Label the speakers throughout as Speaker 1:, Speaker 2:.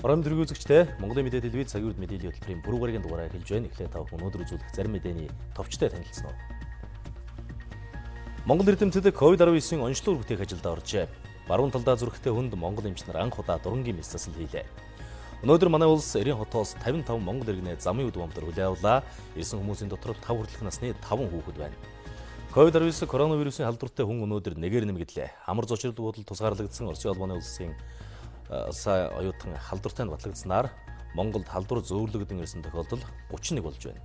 Speaker 1: Орон дөрөв үзэгчтэй Монголын мэдээ телевиз цагийн хүрд мэдээллийн хөтөлбөрийн бүрэн гарагийн дугаараар хэлж байна. Эхлээд та бүхэн өнөөдөр үзүүлэх зарим мэдээний товчтой танилцсан уу? Монгол эрдэмтэд COVID-19 онцлог бүтээх ажилд оржээ. Баруун талдаа зүрхтэй хүнд Монгол эмчнэр анх удаа дурангийн мэс засал хийлээ. Өнөөдөр манай улс 90 хотоос 55 монгол иргэнэ замын үд бомбоор хүлээ авлаа. Ирсэн хүмүүсийн дотор 5 хүртэлх насны 5 хүүхэд байна. COVID-19 коронавирусын халдвартай хүн өнөөдөр нэгээр нэмэгдлээ. Амар зочрол буудал тусгаарлагдсан Оросын улбаны улсын оюутан халдвартай нь батлагдсанаар Монголд халдвар зөөрлөгдөн ирсэн тохиолдол 31 болж байна.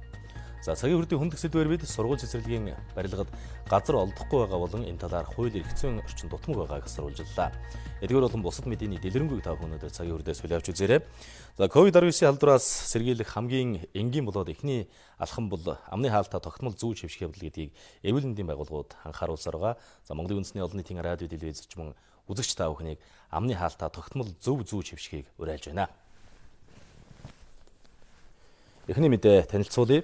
Speaker 1: За цагийн хүрдийн хүндх сэдвээр бид сургууль цэцэрлэгийн барилгад газар олдохгүй байгаа болон энэ талаар хууль эрх зүйн орчин дутмаг байгааг асруулжлаа. Эдгээр болон бусад мэдээний дэлгэрэнгүй та бүхэн өнөөдөр цагийн хүрдээс хүлээвч үзээрэй. За COVID-19 халдвараас сэргийлэх хамгийн энгийн болоод эхний алхам бол амны хаалтаа тогтмол зүү чивших явдал гэдгийг эрүүл мэндийн байгууллагууд анхааруулсаар байгаа. За Монголын үндэсний олон нийтийн радио телевиз зочмон үзэгч та бүхнийг амны хаалтаа тогтмол зөв зүү чившихийг уриалж байна. Эхний мэдээ танилцуулъя.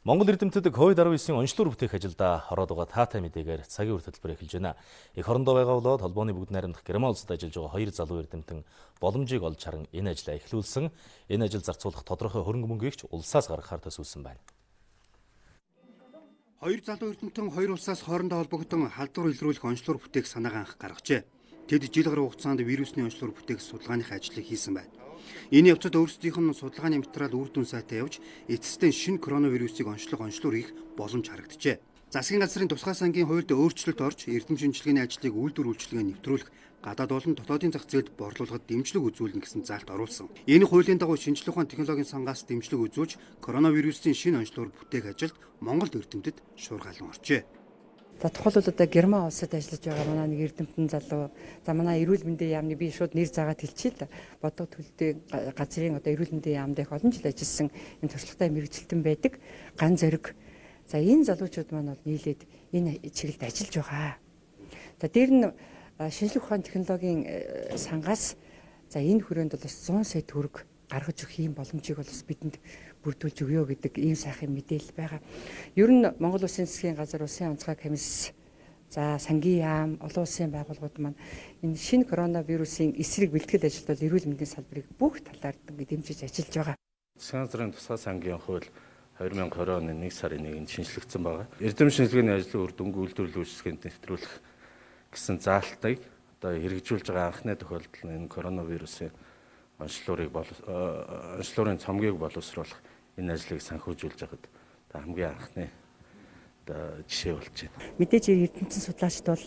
Speaker 1: Монгол эрдэмтэд COVID-19 онцлог бүтээх ажилдаа ороод байгаа таатай мэдээгээр цагийн хүрд хөтөлбөр эхэлж байна. Эх орондоо байгаа болоод холбооны бүгд найрамдах Герман улсад ажиллаж байгаа хоёр залуу эрдэмтэн боломжийг олж харан энэ ажлаа эхлүүлсэн. Энэ ажил зарцуулах тодорхой хөрөнгө мөнгөийг ч улсаас гаргахаар төсөөлсөн байна.
Speaker 2: Хоёр залуу эрдэмтэн хоёр улсаас хоорондоо холбогдсон халдвар илрүүлэх онцлог бүтээх санаагаа анх гаргажээ. Тэд жил гаруй хугацаанд вирусны онцлог бүтээх судалгааных ажлыг хийсэн байна. Энэ явцад өөрсдийнх нь судалгааны материал үр дүн сайтай явж эцэстэн шинэ коронавирусыг онцлог хийх боломж харагджээ. Засгийн газрын тусгай сангийн хуульд өөрчлөлт орж эрдэм шинжилгээний ажлыг үйлдвэр үйлчилгээ нэвтрүүлэх, гадаад болон дотоодын зах зээлд борлуулахад дэмжлэг үзүүлнэ гэсэн заалт оруулсан. Энэ хуулийн дагуу шинжлэх ухааны технологийн сангаас дэмжлэг үзүүлж коронавирусын шинэ онцлогоор бүтээх ажилд Монголд эрдэмтэд шуургалан оржээ.
Speaker 3: За тухайлбал одоо Герман улсад ажиллаж байгаа манай нэг эрдэмтэн залуу за манай эрүүл мэндийн яамны би шууд нэр заагаад хэлчихье л да. Бодог төлөвтэй газрын одоо эрүүл мэндийн яамд их олон жил ажилласан энэ туршлагатай мэрэгчлэн байдаг ган зориг. За энэ залуучууд маань бол нийлээд энэ чиглэлд ажиллаж байгаа. За дээр нь шинжлэх ухааны технологийн сангаас за энэ хүрээнд бол бас 100 сая төгрөг гаргаж өгөх юм боломжийг бол бас бидэнд бүрдүүлж өгөө гэдэг ийм сайхан мэдээлэл байгаа. Ер нь Монгол Улсын засгийн газар, улсын онцгой комисс, за Цагийн яам, олон улсын байгууллагууд маань энэ шинэ коронавирусын эсрэг бэлтгэл ажилд бол эрүүл мэндийн салбарыг бүх талаар дэмжиж ажиллаж байгаа.
Speaker 4: Засгийн газрын тусгай сангийн хууль 2020 оны 1 сарын 1-нд шинжлэгдсэн байгаа. Эрдэм шинжилгээний ажлын үр дүнг үйлдвэрлэл үйлчилгээнд нэвтрүүлэх гэсэн заалтыг одоо хэрэгжүүлж байгаа анхны тохиолдол нь энэ коронавирусын онцлогын цомгийг боловсруулах энэ ажлыг санхүүжүүлж байгаад хамгийн анхны жишээ болж байна.
Speaker 3: Мэдээж эрдэмтэн судлаачид бол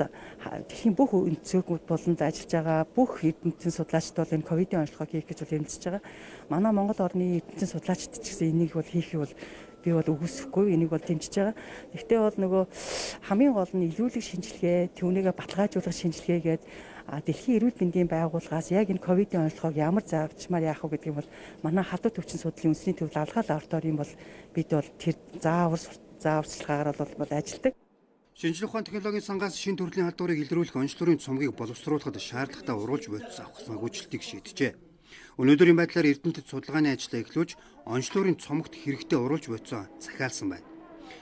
Speaker 3: дэлхийн бүх өнцгүүд болонд ажиллаж байгаа бүх эрдэмтэн судлаачид бол энэ ковидын онцлогыг хийх гэж бол эмзэж байгаа. Манай Монгол орны эрдэмтэн судлаачид ч гэсэн энийг бол хийхийг бол би бол үгүйсэхгүй, энийг бол дэмжиж байгаа. Гэхдээ бол нөгөө хамгийн гол нь илрүүлэг шинжилгээ, түүнийгээ баталгаажуулах шинжилгээ гэдэг дэлхийн эрүүл мэндийн байгууллагаас яг энэ ковидын онцлогыг ямар зааварчмаар яах вэ гэдгийг бол манай халдвар төвчин судлалын үндэсний төвд алгаа лабораторийн бол бид бол тэр зааварчилгаагаар бол ажилладаг.
Speaker 2: Шинжлэх ухааны технологийн сангаас шинэ төрлийн халдварыг илрүүлэх онцлогын цомгийг боловсруулахад шаардлагатай уруулж бодис авах санхүүжилтийг шийджээ. Өнөөдрийн байдлаар эрдэмтэд судалгааны ажлаа эхлүүлж онцлогын цомогт хэрэгтэй уруулж бодисоо захиалсан байна.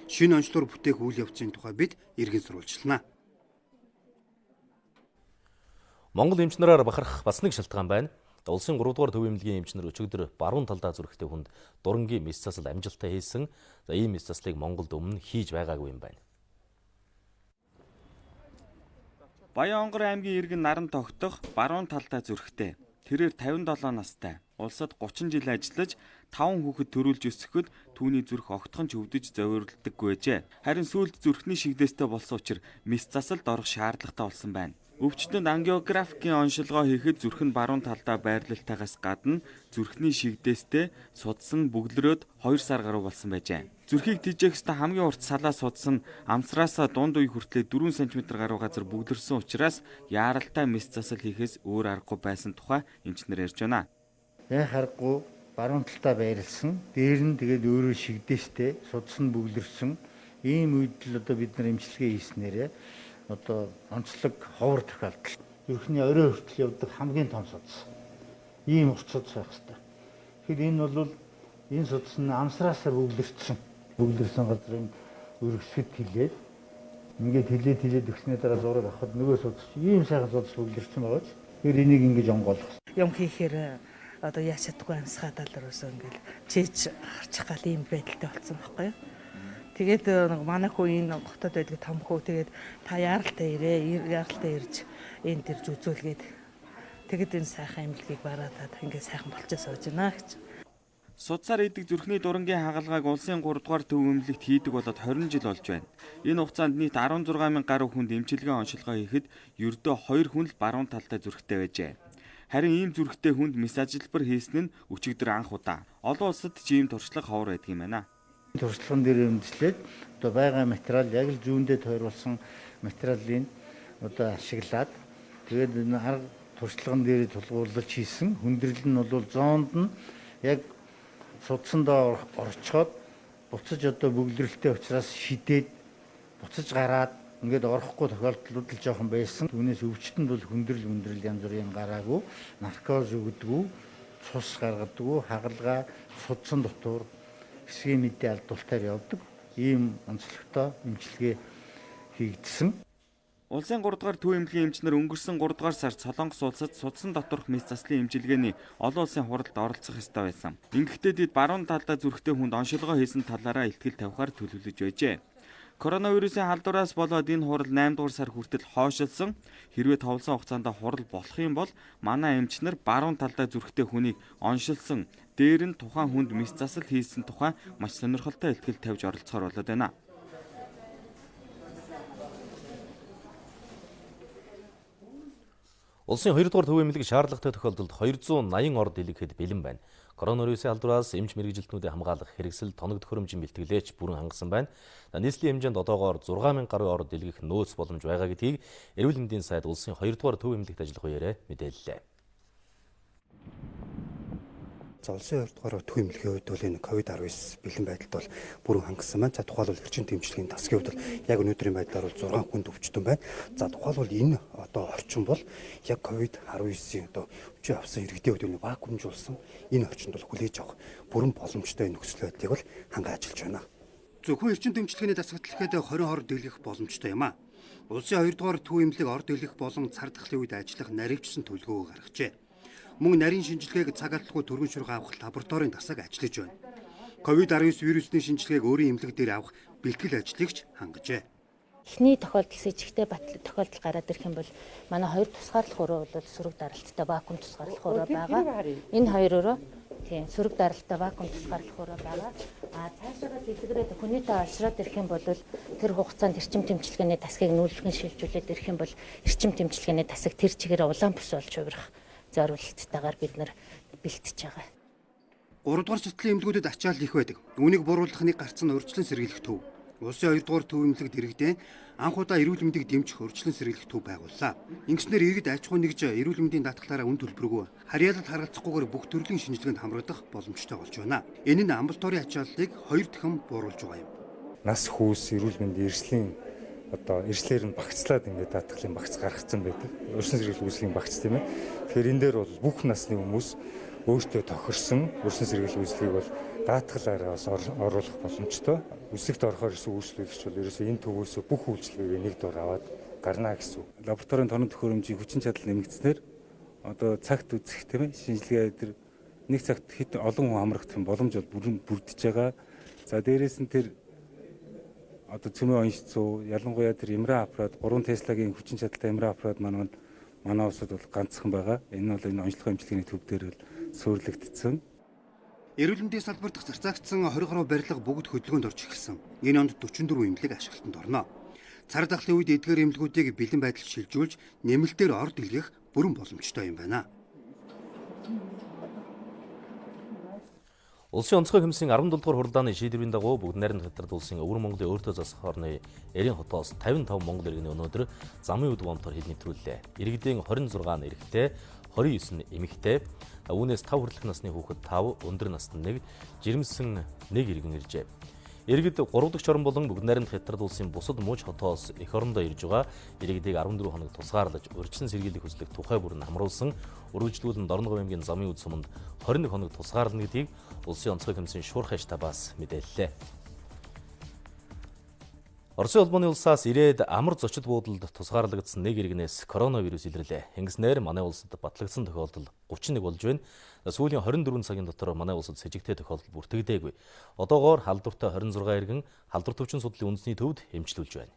Speaker 2: Шинэ онцлог бүтээх үйл явцын тухай бид иргэн сурвалжлана.
Speaker 1: Монгол эмчнэрээр бахарх бас нэг шалтгаан байна. Улсын 3 дугаар төв эмнэлгийн эмчнэр өчигдөр баруун талдаа зүрхтэй хүнд дурангийн мэс засал амжилттай хийсэн. За ийм мэс заслыг Монголд өмнө хийж байгаагүй юм байна.
Speaker 5: Баянгор аймгийн иргэн наран тогтох баруун талдаа зүрхтэй. Тэрээр 57 настай. Улсад 30 жил ажиллаж 5 хүүхэд төрүүлж өсгөхөд түүний зүрх огтхон ч өвдөж зовирлдаггүй байжээ. Харин сүүлд зүрхний шигдээстэй болсон учраас мэс засалд орох шаардлагатай болсон байна. Өвчтөнд ангиографикийн оншилгоо хийхэд зүрх нь баруун талдаа байрлалтаагаас гадна зүрхний шигдээстэй судсан бүглөрөөд 2 сар гаруй болсон байжээ. Зүрхийг тижээхстэй хамгийн урт салаа судсан амсраасаа дунд үе хүртлээр 4 см гаруй газар бүглэрсэн учраас яаралтай мэс засал хийхээс өөр аргагүй байсан тухай эмчнэр ярьж байна.
Speaker 6: Яг харахгүй баруун талдаа байрлсан, дээр нь тэгээд өөрөө шигдээстэй судсан бүглэрсэн ийм үед л одоо бид нар эмчилгээ хийснээрээ одоо онцлог ховор тохиолдол. Зүрхний орой хүртэл явдаг хамгийн том судас. Ийм урт судас байх хэрэгтэй. Тэгэхээр энэ бол энэ судас нь амсраасаа бүглэрсэн газрын өргөсгөд хилээд ингээд хилээд өгснээ дараа зураг авахад нөгөө судас ийм сайхан судас бүглэрсэн байгаа ч тэр энийг ингэж онгоолох.
Speaker 3: Юм хийхээр
Speaker 7: одоо яаж чадахгүй амьсгаа талаараа ингээл чийж гарчих гал ийм байдалтай болсон байхгүй юу. Тэгээд манай хүү энэ хотод байдаг том хүү тэгээд та яаралтай ирж энд ирж үзүүлгээд тэгээд энэ сайхан эмнэлгийг бараадаад ингээд сайхан болчихсон сууж байна гэж.
Speaker 5: Судсаар идэг зүрхний дурангийн хагалгааг улсын 3 дугаар төв эмнэлэгт хийдэг болоод 20 жил болж байна. Энэ хугацаанд нийт 16,000 гаруй хүнд эмчилгээ оншилгоо хийхэд ердөө 2 хүн л баруун талтай зүрхтэй байжээ. Харин ийм зүрхтэй хүнд месажлбар хийсэн нь өчигдөр анх удаа. Олон улсад ч ийм туршлага ховор байдаг юм байна.
Speaker 6: Туршлаган дээр эмчлээд одоо байгаа материал яг л зүүндээ тойруулсан материалын одоо ашиглаад тэгээд энэ арга туршлаган дээр тулгуурлаж хийсэн хүндрэл нь бол зоонд нь яг судсандаа орчход буцаж одоо бөглөрөлтэй учраас шидээд буцаж гараад ингээд орохгүй тохиолдлууд л жоохон байсан. Түүнээс өвчтөнд бол хүндрэл янз бүрийн гараагүй, наркоз өгдөггүй, цус гаргадаггүй, хагалгаа судсан дотор хэсгийн мэдээ алдуултаар явдаг. Ийм онцлогтой эмчилгээ хийгдсэн.
Speaker 5: Улсын 3 дугаар төв эмнэлгийн эмчнэр өнгөрсөн 3 дугаар сард Солонгос улсад судсан доторх мэс заслын эмчилгээний олон улсын хуралд оролцох ёстой байсан. Ингэхдээ тэд баруун талдаа зүрхтэй хүнд оншилгоо хийсэн талаараа илтгэл тавихаар төлөвлөж байжээ. Коронавирусын халдвараас болоод энэ хурал 8 дугаар сар хүртэл хойшилсан. Хэрвээ товлсон хугацаанд хурал болох юм бол манай эмчнэр баруун талдаа зүрхтэй хүнийг оншилсан. Дээр нь тухайн хүнд мэс засал хийсэн тухай маш сонирхолтой илтгэл тавьж оролцохоор болоод байна.
Speaker 1: Улсын 2 дугаар төв эмнэлэг шаардлагатай тохиолдолд 280 орд дэлгэхэд бэлэн байна. Коронавирусын халдвараас эмч мэргэжилтнүүдийг хамгаалах хэрэгсэл тоног төхөөрөмжийн бэлтгэлээч бүрэн хангасан байна. Нийслэлийн хэмжээнд одоогоор 6,000 гаруй орд дэлгэх нөөц боломж байгаа гэдгийг эрүүл мэндийн сайд улсын 2 дугаар төв эмнэлэгт ажиллах үеэрээ мэдээллээ.
Speaker 2: За улсын 2 дугаар төв эмнэлгийн хувьд бол энэ COVID-19 бэлэн байдалд бол бүрэн хангасан байна. За тухайлбал эрчим тэмцлэгийн тасгийн хувьд бол яг өнөөдрийн байдлаар бол 6 хүнд өвчтөн байна. За тухайлбал энэ одоо орчин бол яг COVID-19-ийн одоо өвчин авсан иргэдийн хувьд энэ вакуумжуулсан энэ орчинд бол хүлээж авах бүрэн боломжтой нөхцөл байдлыг бол хангаж ажиллаж байна. Зөвхөн эрчим тэмцлэгийн дасгал гэхэд 20 орд дэлгэх боломжтой юм а. Улсын 2 дугаар төв эмнэлэг орд дэлгэх болон цар тахлын үед ажиллах наривчсан төлөвлөгөө гаргажээ. Мөн нарийн шинжилгээг цаг алдалгүй түргэн шүрэг авах лабораторийн дасаг ажиллаж байна. COVID-19 вирусны шинжилгээг өөрийн эмнэлэг дээр авах бэлтгэл ажлыг ч хангажээ.
Speaker 8: Эхний тохиолдол сэжигтэй тохиолдол гараад ирэх юм бол манай 2 тусгаарлах өрөө бол сөрөг даралттай вакуум тусгаарлах өрөө байгаа. Энэ 2 өрөө тийм сөрөг даралттай вакуум тусгаарлах өрөө байгаа. Цаашаа дэлгэрээд хүнийтэй олшроод ирэх юм бол тэр хугацаанд эрчим тэмцлэгээний тасгийг нүүлгэн шилжүүлээд ирэх юм бол эрчим тэмцлэгээний тасаг тэр чигээр улаан бүс болж хувирах зорилттойгоор бид нар бэлтэж байгаа.
Speaker 2: 3 дугаар шатлын эмнэлгүүдэд ачаал их байдаг. Үүнийг буруулахны гарцсан урьдчилан сэргийлэх төв. Улсын 2 дугаар төв эмнэлэг дэргэдээ анх удаа эрүүл мэндийг дэмжих урьдчилан сэргийлэх төв байгууллаа. Ингэснээр иргэд аж ахуй нэгж эрүүл мэндийн даатгалаараа үн төлбөргүй харьяалал харгалзахгүйгээр бүх төрлийн шинжилгээнд хамрагдах боломжтой болж байна. Энэ нь амбулаторийн ачааллыг 2 дахин бууруулж байгаа юм.
Speaker 9: Нас хүүс эрүүл мэндийн эрслийн одоо эрслэр нь багцлаад ингээд даатгалын багц гаргацсан байдаг. Өрсөн сэргийлэх үйлчлэгийн багц тийм ээ. Тэгэхээр энэ дээр бол бүх насны хүмүүс өөртөө тохирсон өрсөн сэргийлэх үйлчлэгийг бол даатгалаараа бас оруулах боломжтой. Үсэгт орохоор ирсэн үйлчлүүлэгч бол ерөөсөө энэ төвөөс бүх үйлчлэгийг нэг дор аваад гарна гэсэн. Лабораторийн тоног төхөөрөмжийн хүчин чадал нэмэгдснээр одоо цагт үзэх тийм ээ шинжилгээ дээр нэг цагт хэд олон хүн амрах тийм боломж бол бүрдэж байгаа. За дээрээс нь тэр одоо цөмөө онцлог ялангуяа тэр имрэ аппарат 3 Tesla-гийн хүчин чадалтай имрэ аппарат манай улсад бол ганцхан байгаа. Энэ бол энэ онцлог эмчилгээний төв дээр бол суурилагдсан.
Speaker 2: Эрүүл мэндийн салбар дахь зарцаагдсан 20 гаруй барилга бүгд хөдөлгөөнд орж эхэлсэн. Энэ онд 44 эмнэлэг ашиглалтанд орно. Цар тахлын үед эдгээр эмнэлгүүдийг бэлэн байдалд шилжүүлж нэмэлтээр орд илгээх бүрэн боломжтой юм байна.
Speaker 1: Улсын онцгой комиссийн 17 дугаар хурлааны шийдвэрийн дагуу бүгд найрамд хятад улсын өвөр Монголын өөртөө засах орны Эрийн хотоос 55 монгол иргэний өнөөдөр замын үд гомдоор хил нэвтрүүллээ. Иргэдийн 26 нь эрэгтэй, 29 нь эмэгтэй, үүнээс 5 хүртэлх насны хүүхэд 5, өндөр насны 1, жирэмсэн 1 иргэн иржээ. Иргэд 3 дахь орон болон бүгд найрамд хятад улсын бусад мууч хотоос эх орондоо ирж байгаа иргэдийг 14 хоног тусгаарлаж урьдчилан сэргийлэх хүслийг тухай бүрэн хамруулсан. Үргэлжлүүлэн Дорногов аймгийн замын үд суманд 21 хоног тусгаарлана гэдгийг улсын онцгой комиссийн шуурхай штабаас мэдээллээ. Оросын улбаны улсаас ирээд амар зочид буудалд тусгаарлагдсан нэг иргэнээс коронавирус илэрлээ. Ингэснээр манай улсад батлагдсан тохиолдол 31 болж байна. Сүүлийн 24 цагийн дотор манай улсад с эжигтэй тохиолдол бүртгэдэггүй. Одоогоор халдвартай 26 иргэн халдвар төвчин судлалын үндэсний төвд эмчилүүлж байна.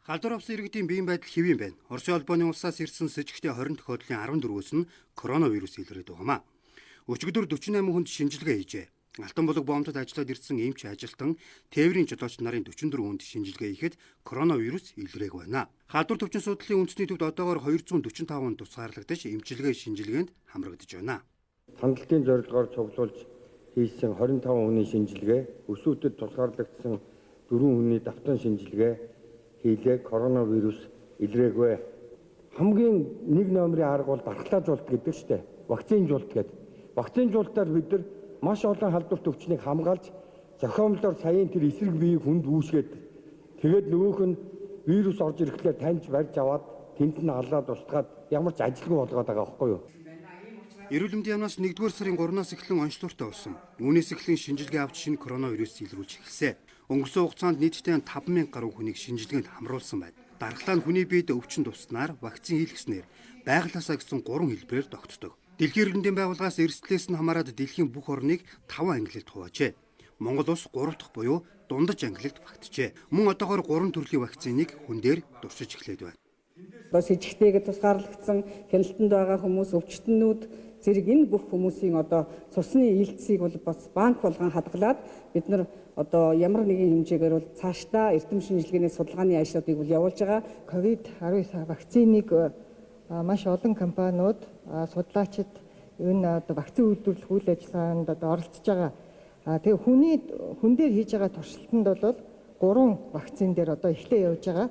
Speaker 2: Халдвар авсан иргэдийн биеийн байдал хэвийн байна. Оросын улбаны улсаас ирсэн с эжигтэй 20 тохиолдлын 14-өөс нь коронавирус илрээд байгаамаа. Өчигдөр 48 хүнд шинжилгээ хийжээ. Алтан булаг боомтод ажиллаад ирсэн эмч ажилтан тээврийн жолооч нарын 44 хүнд шинжилгээ хийхэд коронавирус илрээг байна. Халдвар төвчин судлалын үндэсний төвд одоогоор 245 хүн тусгаарлагдаж эмчилгээ шинжилгээнд хамрагдаж байна.
Speaker 10: Хандлтын зорилгоор цуглуулж хийсэн 25 хүний шинжилгээ, өсвүүтэд тусгаарлагдсан 4 хүний давтан шинжилгээ хийлээ коронавирус илрээгүй. Хамгийн нэг номерын арга бол дархлаажуулалт гэдэг шүү дээ. Вакцинжуулалт гэдэг. Вакцинжуулалтаар бид нар маш олон халдвар төвчнийг хамгаалж зохиомлоор саяын тэр эсрэг биеийг хүнд үүсгээд тэгээд нөгөөх нь вирус орж ирэхлээр таньж барьж аваад тэнд нь алаад устгаад ямар ч ажилгүй болгоод байгаа байхгүй юу?
Speaker 2: Эрүүл мэндийн яамнаас 1-р сарын 3-наас эхлэн онцлогтой болсон. Үүнээс эхлэн шинжилгээ авч шинэ коронавирус илрүүлж эхэлсэн. Өнгөрсөн хугацаанд нийтдээ 5000 гаруй хүнийг шинжилгээнд хамруулсан байна. Дархлаа нь хүний биед өвчин туснаар вакцин хийлгэснээр байгалиасаа гэсэн 3 хэлбэрээр тогтдог. Дэлхийн эрдэмтдийн байгууллагаас эрсдлээс нь хамаарат дэлхийн бүх орныг 5 ангилалд хуваажээ. Монгол улс 3 дахь буюу дундаж ангилалд багтжээ. Мөн одоогоор 3 төрлийн вакциныг хүн дээр туршиж эхлээд байна.
Speaker 3: С эжигтэйгээ тусгаарлагдсан хяналтанд байгаа хүмүүс, өвчтөнүүд зэрэг энэ бүх хүмүүсийн цусны илтсийг бол бас банк болгон хадгалаад бид нар ямар нэгэн хэмжээгээр бол цаашдаа эрдэм шинжилгээний судалгааны ажлуудыг бол явуулж байгаа. COVID-19 вакциныг маш олон компаниуд, судлаачид энэ вакцины үйлдвэрлэх үйл ажиллагаанд оролцож байгаа. Тэгээ хүн дээр хийж байгаа туршилтанд бол 3 вакцин дээр эхлээ явж байгаа.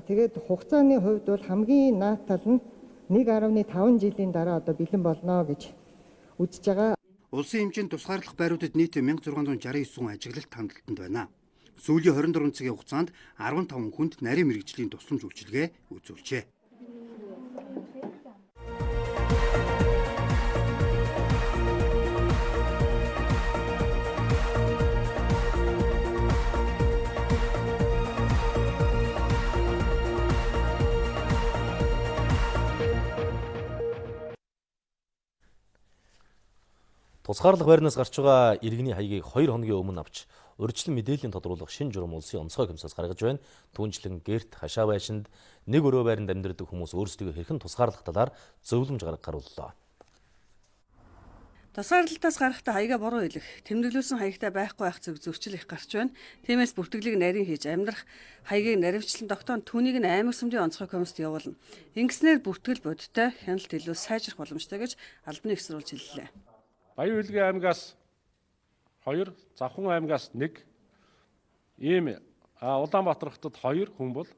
Speaker 3: Тэгээд хугацааны хувьд бол хамгийн наатал нь 1.5 жилийн дараа бэлэн болно гэж үзэж байгаа.
Speaker 2: Улсын хэмжээнд тусгаарлах байруудад нийт 1669 хүн ажиглалт хандлтанд байна. Сүүлийн 24 цагийн хугацаанд 15 хүнд нарийн мэрэгжлийн тусламж үйлчилгээ үзүүлжээ.
Speaker 1: Тусгаарлах байрнаас гарч байгаа иргэний хаягийг 2 хоногийн өмнө авч урьдчилан мэдээллийн тодруулах шинэ журам улсын онцгой комиссаас гаргаж байна. Түүнчлэн гэрт хашаа байшинд нэг өрөө байранд амьдардаг хүмүүс өөрсдөө хэрхэн тусгаарлах талаар зөвлөмж гаргууллаа.
Speaker 11: Тусгаарлалтаас гарахдаа хаягаа буруу хэлэх, тэмдэглүүлсэн хаягтай байхгүй байх зөв зөрчил их гарч байна. Тиймээс бүртгэлийг нарийн хийж амьдрах, хаягийг наривчлан тогтооно түүнийг нь аймаг сүмдийн онцгой комиссад явуулна. Ингэснээр бүртгэл бодиттой хяналт илүү сайжрах боломжтой гэж албаны их сурвалж хэллээ.
Speaker 12: Баян Хөлгийн аймгаас 2, Завхан аймгаас 1, ийм Улаанбаатар хотод 2 хүн бол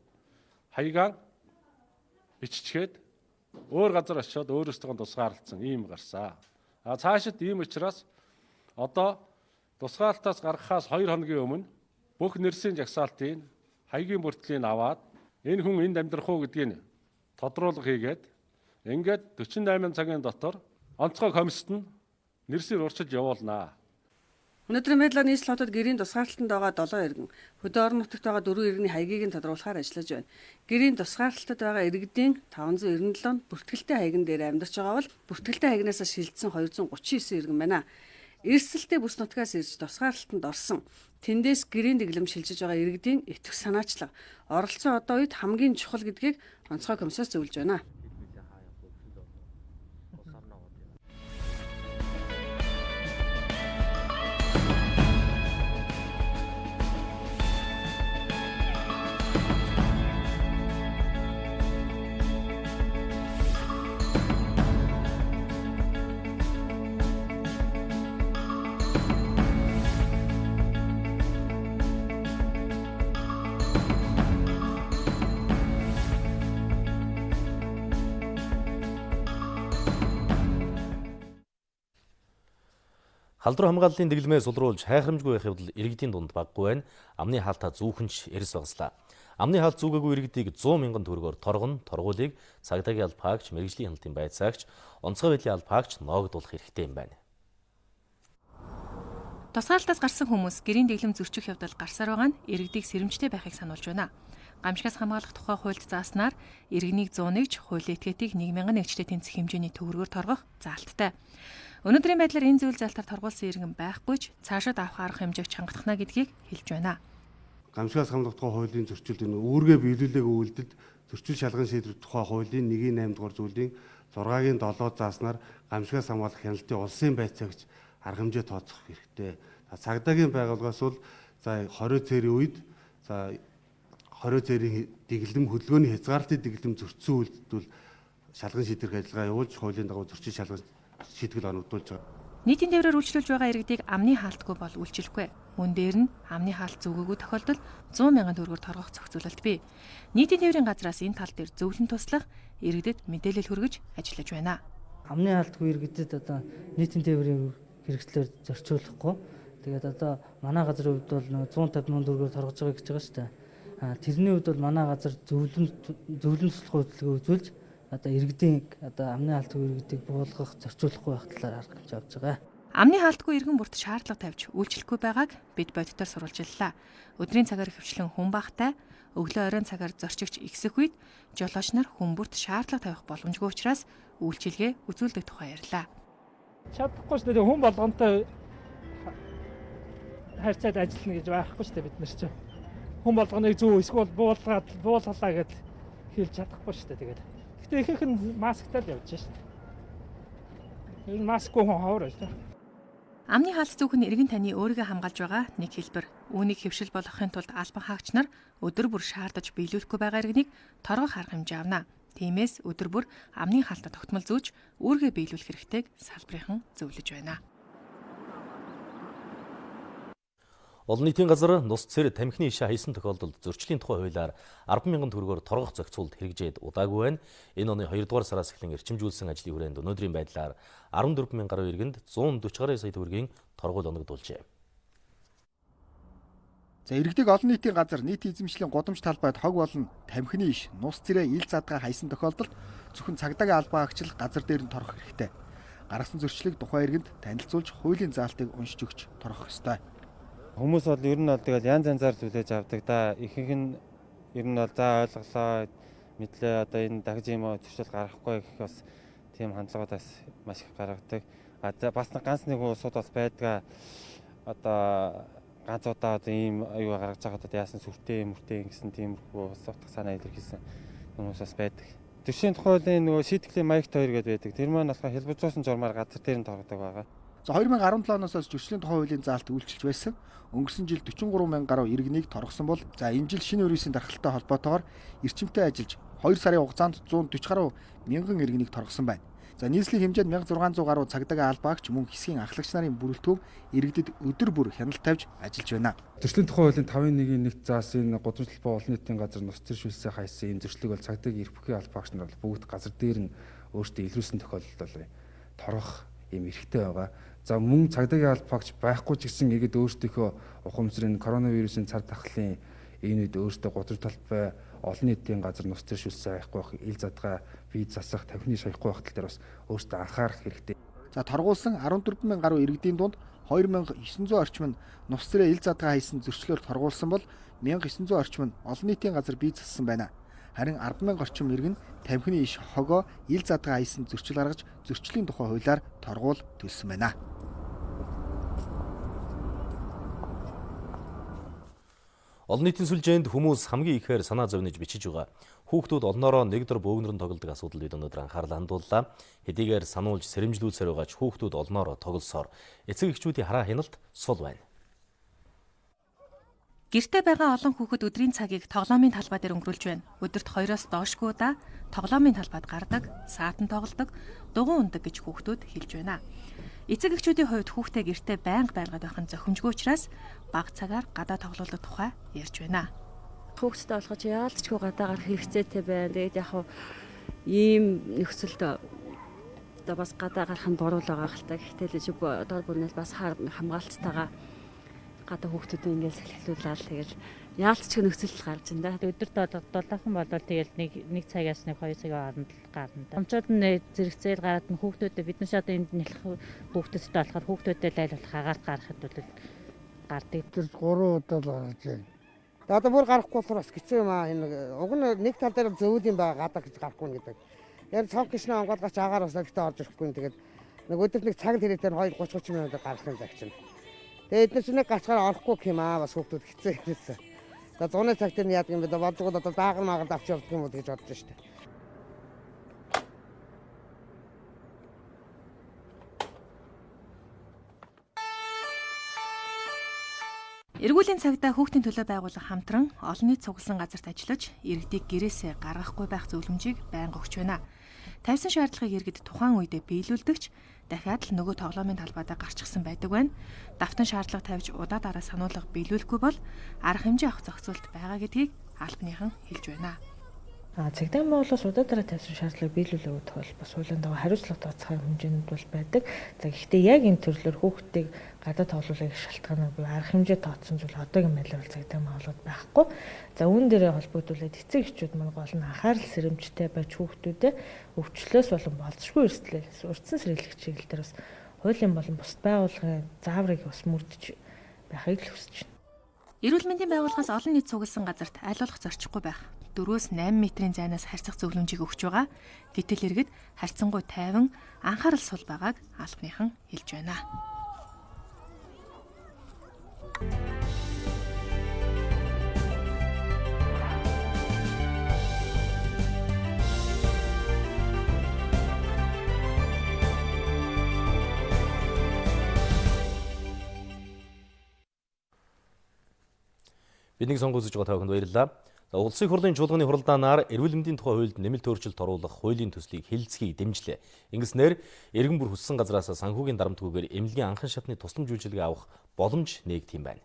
Speaker 12: хаягаа биччихээд өөр газар очиод өөрөөсөө тусгаарлалцсан ийм гарсан. Цаашид ийм учраас одоо тусгаарлалтаас гаргахаас 2 хоногийн өмнө бүх нэрсийн жагсаалтын хаягийн бүртгэлийг аваад энэ хүн энд амьдрах уу гэдгийг тодруулга хийгээд ингээд 48 цагийн дотор онцгой комиссод нь нэрсээр урьдчилж явуулнаа.
Speaker 11: Өнөөдрийн байдлаар нийслэл хотод гэрийн тусгаарлалтанд байгаа 7 иргэн, хөдөө орон нутагт байгаа 4 иргэний хаягийг нь тодруулахаар ажиллаж байна. Гэрийн тусгаарлалтад байгаа иргэдийн 597 бүртгэлтэй хаягн дээр амьдарч байгаа бол бүртгэлтэй хаягнаас шилжсэн 239 иргэн байна. Эрсдэлтэй бүс нутгаас ирж тусгаарлалтанд орсон. Тэндээс гэрийн дэглэм шилжиж байгаа иргэдийн итгэх санаачлага оролцсон одоо үед хамгийн чухал гэдгийг онцгой комиссаас зөвлөж байна.
Speaker 1: Халдвар хамгааллын дэглэмээ сулруулж хайхрамжгүй байх явдал иргэдийн дунд баггүй байна. Амны хаалтаа зүүхэнч эрс багслаа. Амны хаалт зүүгээгүй иргэдийг 100 мянган төгрөгөөр торгон, торгуулийг цагдаагийн албаагч, мэргэжлийн хяналтын байцаагч, онцгой байдлын албаагч ноогдуулах хэрэгтэй юм байна.
Speaker 13: Тусгаалтаас гарсан хүмүүс гэрийн дэглэм зөрчих явдал гарсаар байгаа нь иргэдийг сэрэмжтэй байхыг сануулж байна. Гамшигаас хамгаалах тухай хуульд зааснаар иргэнийг 101-ч хуулийн этгээдийг 1001-тэй тэнцэх хэмжээний төгрөгөөр торгох заалттай. Өнөөдрийн байдлаар энэ зүйл залтаар торгуулсан иргэн байхгүй ч цаашид авах арга хэмжээг чангатахна гэдгийг хэлж байна.
Speaker 14: Гамшигаас хамгаалах тухай хуулийн зөрчилд үүргээ биелүүлээг үйлдэлд зөрчил шалган шийдвэр тухай хуулийн 1-8 дугаар зүйлийн 6-гийн 7 зааснаар гамшигаас хамгаалах хяналтын улсын байцаагч арга хэмжээ тооцох хэрэгтэй. Цагдаагийн байгууллагаас бол за 20 цэрийн үед за 20 цэрийн дэглэм хөдөлгөөний хязгаарлалтын дэглэм зөрчсөн үйлдэл шалган шийдвэрх ажиллагаа явуулж хуулийн дагуу зөрчил шалган шийтгэл оногдуулж байгаа.
Speaker 13: Нийтийн тээврээр үйлчлүүлж байгаа иргэдийг амны хаалтгүй бол үйлчлэхгүй. Мөн дээр нь амны хаалт зүгөөгүй тохиолдолд 100 мянган төгрөгөөр торгох зохицуулалт бий. Нийтийн тээврийн газраас энэ тал дээр зөвлөн туслах, иргэдэд мэдээлэл хүргэж ажиллаж байна.
Speaker 15: Амны хаалтгүй иргэдэд одоо нийтийн тээврийн хэрэгслээр зорчуулахгүй. Тэгээд одоо манай газрын хувьд бол 150 мянган төгрөгөөр торгож байгаа гэж байгаа шүү дээ. Тэрний хувьд бол манай газар зөвлөн туслах хөтөлбөр үзүүлж одоо иргэдийн одоо амны хаалтгүй иргэдийг буулгах, зорчуулахгүй байх талаар арга хэмжээ авч байгаа.
Speaker 13: Амны хаалтгүй иргэн бүрт шаардлага тавьж үйлчлэхгүй байгааг бид бодитоор сурвалжиллаа. Өдрийн цагаар хөвчлэн хүн багтай, өглөө оройн цагаар зорчигч ихсэх үед жолооч нар хүн бүрт шаардлага тавих боломжгүй учраас үйлчилгээ үзүүлдэг тухай ярьлаа.
Speaker 16: Чадахгүй шүү дээ, хүн болгонтой харьцаад ажиллана гэж байхгүй шүү дээ бид нар чинь. Хүн болгоныг зөв эсвэл буулгалаа гэж хэлж чадахгүй шүү дээ тэгээд. Гэтэ ихэнх нь масктай л явж шүү дээ. Энэ маскгүй хүн ховор шүү дээ.
Speaker 13: Амны хаалт зүүх нь иргэн таны өөрийгөө хамгаалж байгаа нэг хэлбэр. Үүнийг хэвшил болгохын тулд албан хаагч нар өдөр бүр шаардаж биелүүлэхгүй байгаа иргэнийг торгох арга хэмжээ авна. Тиймээс өдөр бүр амны хаалтад тогтмол зүүж үүргээ биелүүлэх хэрэгтэйг салбарынхан зөвлөж байна.
Speaker 1: Олон нийтийн газар нус цэр тамхины ишээ хайсан тохиолдолд зөрчлийн тухай хуулиар 10 мянган төгрөгөөр торгох зохицуулт хэрэгжээд удаагүй байна. Энэ оны 2 дугаар сараас эхлэн эрчимжүүлсэн ажлын хүрээнд өнөөдрийн байдлаар 14 мянган гаруй иргэнд 140 гаруй сая төгрөгийн торгуул оногдуулжээ.
Speaker 17: За иргэдэг олон нийтийн газар нийт эзэмшлийн гудамж талбайд хог болон тамхины иш, нус цэрээ ил задгаа хайсан тохиолдолд зөвхөн цагдаагийн албан хаагч газар дээр нь торгох хэрэгтэй. Гаргасан зөрчлийг тухайн иргэнд танилцуулж хуулийн заалтыг уншиж өгч торгох ёстой.
Speaker 18: Хүмүүс бол ер нь бол тэгэл янз янзаар зүйлээж авдаг да. Ихэнх нь ер нь бол за ойлголоо мэдлээ одоо энэ дахиж юм төсөл гаргахгүй гэх бас тийм хандлагуудаас маш их гаргадаг. Бас ганц нэг усуд бас байдаг. Одоо ганц удаа одоо ийм аюу гаргаж байгаа одоо яасан сүртэй гэсэн тиймэрхүү ус утга санаа илэрхийлсэн хүмүүс бас байдаг. Төршийн тухай нөгөө шийтгэлийн маягт 2 гэдэг байдаг. Тэр маань болохоор хэлбэжүүлсэн журмаар газар дээр нь торгодог байгаа.
Speaker 17: За 2017 оноос зөрчлийн тухай хуулийн заалт үйлчилж байсан. Өнгөрсөн жил 43 мянган гаруй иргэнийг торгосон бол за энэ жил шинэ өрөөсийн дархалтай холбоотойгоор эрчимтэй ажиллаж 2 сарын хугацаанд 140 гаруй мянган иргэнийг торгосон байна. За нийслэлийн хэмжээнд 1600 гаруй цагдаагийн албаагч мөн хэсгийн ахлагч нарын бүрэлдэхүүн иргэдэд өдөр бүр хяналт тавьж ажиллаж байна.
Speaker 9: Зөрчлийн тухай хуулийн 5.1-ийн 1 заасан гудамж талбай олон нийтийн газар нус цэршүүлсэн хайсан ийм зөрчлийг бол цагдаагийн эрх бүхий албаагч нар бол бүгд газар дээр нь өөрсдөө илрүүлсэн тохиолдолд бол торгох ийм эрхтэй байгаа. За мөн цагдаагийн албаагч байхгүй ч гэсэн ихэд өөрсдийнхөө ухамсарын коронавирусын цар тахлын энэ үед өөрсдөө гудамж талбай олон нийтийн газар нус цэршүүлсэн хайхгүй байх, ил задгаа бие засах, тамхины шаяхгүй байх тал дээр бас өөрсдөө анхаарах хэрэгтэй.
Speaker 17: За торгуулсан 14 мянган гаруй иргэдийн дунд 2900 орчим нь нус цэрээ ил задгаа хайсан зөрчлөөр торгуулсан бол 1900 орчим нь олон нийтийн газар бие зассан байна. Харин 10 мянган орчим иргэн тамхины иш хогоо ил задгаа хайсан зөрчил гаргаж зөрчлийн тухай хуулиар торгуул төлсөн байна.
Speaker 1: Олон нийтийн сүлжээнд хүмүүс хамгийн ихээр санаа зовниж бичиж байгаа. Хүүхдүүд олноороо нэг дор бөөгнөрн тоглодог асуудал бид өнөөдөр анхаарал хандууллаа. Хэдийгээр сануулж сэрэмжлүүлсээр байгаа ч хүүхдүүд олноороо тоглосоор эцэг эхчүүдийн хараа хяналт сул байна.
Speaker 13: Гэртээ байгаа олон хүүхэд өдрийн цагийг тоглоомын талбай дээр өнгөрүүлж байна. Өдөрт 2-оос доошгүй удаа тоглоомын талбайд гардаг, саатан тоглодог, дугуй ундаг гэж хүүхдүүд хэлж байна. Эцэг эхчүүдийн хувьд хүүхдээ гэртээ байнга байгаад байх нь зохимжгүй учраас бага цагаар гадаа тоглоулах тухай ярьж байна.
Speaker 19: Хүүхдтэй болгож яалтчгүй гадаагаар хэрэгцээтэй байна. Тэгээд яг хав ийм нөхцөлд одоо бас гадаа гарах нь буруу л байгаа хэл та. Гэхдээ л дор бүрнээс бас хамгаалцтайгаа гадаа хүүхдүүд ингээд салхилуулаад тэгээд яалтч нөхцөл гарч байна да.
Speaker 8: Өдөрт долоохон болвол тэгэл нэг цагаас 2 цагийн хооронд гарна да. Онцод нь зэрэгцээл гараад нь хүүхдүүдэд бид нар одоо энд нэлэх хүүхдүүдтэй болохоор хүүхдүүдэд айл болох агаарт гарахад бол гардаг.
Speaker 20: Тэр 3 удаа л гарч байна. Одоо бүр гарахгүй болохоор бас хэцүү юм аа. Уг нь нэг тал дээр зөвүүл юм байгаа гадаа гэж гарахгүй гэдэг. Яг цонх гişнээ онгоолгач агаар бас нэгтээ орж ирэхгүй. Тэгээд нэг өдөрт нэг цаг л хэрэгтэй 2:30 минутаар гарах юм загч байна. Тэгээд эдгээр чинь нэг гацгаар орохгүй гэх юм аа. Бас хүүхдүүд хэцүү юмсэн. За 100 цаг дээр яадаг юм бэ? Бодгоод одоо даагар маагад авч явдаг юм уу гэж бодож штэ.
Speaker 13: Эргүүлийн цагдаа хүүхдийн төлөө байгуулах хамтран олон нийт цугласан газарт ажиллаж, иргэдийг гэрээсээ гаргахгүй байх зөвлөмжийг байнга өгч байна. Тавьсан шаардлагыг иргэд тухайн үедээ биелүүлдэгч дахиад л нөгөө тоглоомын талбайдаа гарчихсан байдаг байна. Давтан шаардлага тавьж удаа дараа сануулга биелүүлэхгүй бол арга хэмжээ авах зохицуулт байгаа гэдгийг албаныхан хэлж байна.
Speaker 15: Цагдаа байгууллагаас удаа дараа тавьсан шаардлагыг биелүүлэх тохиол бас хуулийн дагуу хариуцлага тооцох хэмжээнд бол байдаг. За гэхдээ яг энэ төрлөөр хүүхдийг гадаа тоглуулах шалтгаанаар буюу арга хэмжээ тооцсон зүйл одоогийн байдлаар цагдаа байгууллагад байхгүй. За үүн дээрээ холбогдуулаад эцэг эхчүүд маань гол нь анхаарал сэрэмжтэй байж хүүхдүүдэд өвчлөөс болон болцшгүй эрсдлээс урьдчилан сэргийлэх чиглэлээр бас хуулийн болон бусад байгууллагын зааврыг бас мөрдөж байхыг л хүсэж байна.
Speaker 13: Эрүүл мэндийн байгууллагаас олон нийт цугласан газарт аль болох зорчихгүй байх. 4-8 метрийн зайнаас харьцах зөвлөмжийг өгч байгаа. Гэтэл иргэд харьцангуй тайван анхаарал сул байгааг албаныхан хэлж байна.
Speaker 1: Бидний сонгуульж байгаа та бүхэнд баярлалаа. Улсын хурлын чуулганы хуралдаанаар эрүүл мэндийн тухай хуульд нэмэлт өөрчлөлт оруулах хуулийн төслийг хэлэлцэхийг дэмжлээ. Ингэснээр иргэн бүр хүссэн газраас санхүүгийн дарамтгүйгээр эмнэлгийн анхан шатны тусламж үйлчилгээ авах боломж нээгдэв юм байна.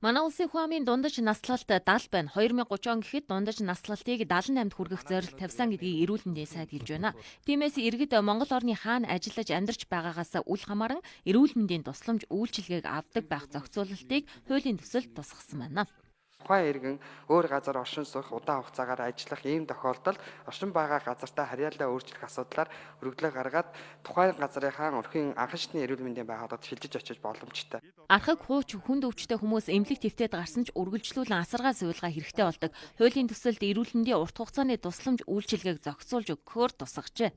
Speaker 21: Манай улсын хүн амын дундаж наслалт 70 байна. 2030 он гэхэд дундаж наслалтыг 78-д хүргэх зорилт тавьсан гэдгийг эрүүл мэндийн сайд хэлж байна. Тиймээс иргэд Монгол орны хаана ажиллаж амьдарч байгаагаас үл хамааран эрүүл мэндийн тусламж үйлчилгээг авдаг байх зохицуулалтыг хуулийн төсөлд тусгасан байна.
Speaker 22: Тухайн иргэн өөр газар оршин суух удаан хугацаагаар ажиллах ийм тохиолдолд оршин байгаа газартаа харьяалаа өөрчлөх асуудлаар өргөдлөө гаргаад тухайн газрынхаа өрхийн анхан шатны эрүүл мэндийн байгууллагад шилжиж очиж боломжтой.
Speaker 21: Архаг хууч хүнд өвчтэй хүмүүс эмнэлэг твтэд гарсан ч үргэлжлүүлэн асаргаа суулгаа хэрэгтэй болдог. Хуулийн төсөлд эрүүл мэндийн урт хугацааны тусламж үйлчилгээг зохицуулж өгөхөөр тусгажээ.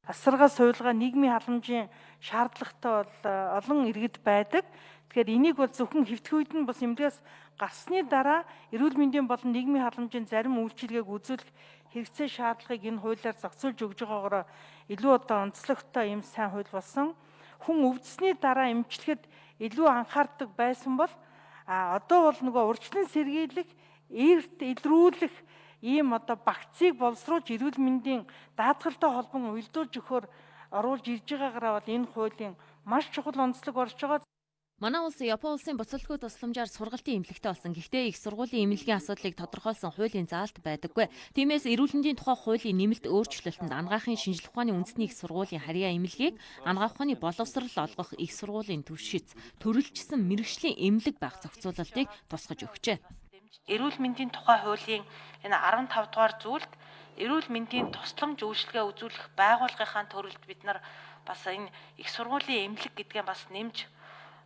Speaker 7: Асаргаа суулгаа нийгмийн халамжийн шаардлагатай бол олон иргэд байдаг. Тэгэхээр энийг бол зөвхөн хэвтэх үед нь бас эмнэлгээс гарсны дараа эрүүл мэндийн болон нийгмийн халамжийн зарим үйлчилгээг үзүүлэх хэрэгцээ шаардлагыг энэ хуулиар зохицуулж өгж байгаагаар илүү одоо онцлогтой юм сайн хууль болсон. Хүн өвдсөний дараа эмчлэхэд илүү анхаардаг байсан бол одоо бол нөгөө урьдчилан сэргийлэх, эрт илрүүлэх ийм одоо багцыг боловсруулж эрүүл мэндийн даатгалтай холбон уялдуулж өгөхөөр оруулж ирж байгаагаараа бол энэ хуулийн маш чухал онцлог орж байгаа.
Speaker 21: Манай улс Япон улсын буцалтгүй тусламжаар сургалтын эмнэлэгтэй болсон. Гэхдээ их сургуулийн эмнэлгийн асуудлыг тодорхойлсон хуулийн заалт байдаггүй. Тиймээс эрүүл мэндийн тухай хуулийн нэмэлт өөрчлөлтөнд анагаахын шинжилгээ ухааны үндэсний их сургуулийн харьяа эмнэлгийг анагаах ухааны боловсрол олгох их сургуулийн төвшиц төрөлжсөн мэргэжлийн эмнэлэг байх зохицуулалтыг тусгаж өгчээ.
Speaker 7: Эрүүл мэндийн тухай хуулийн энэ 15 дугаар зүйлд эрүүл мэндийн тусламж үйлчилгээ үзүүлэх байгууллагынхаа төрөлд бид нар бас энэ их сургуулийн эмнэлэг гэдгээ бас нэмж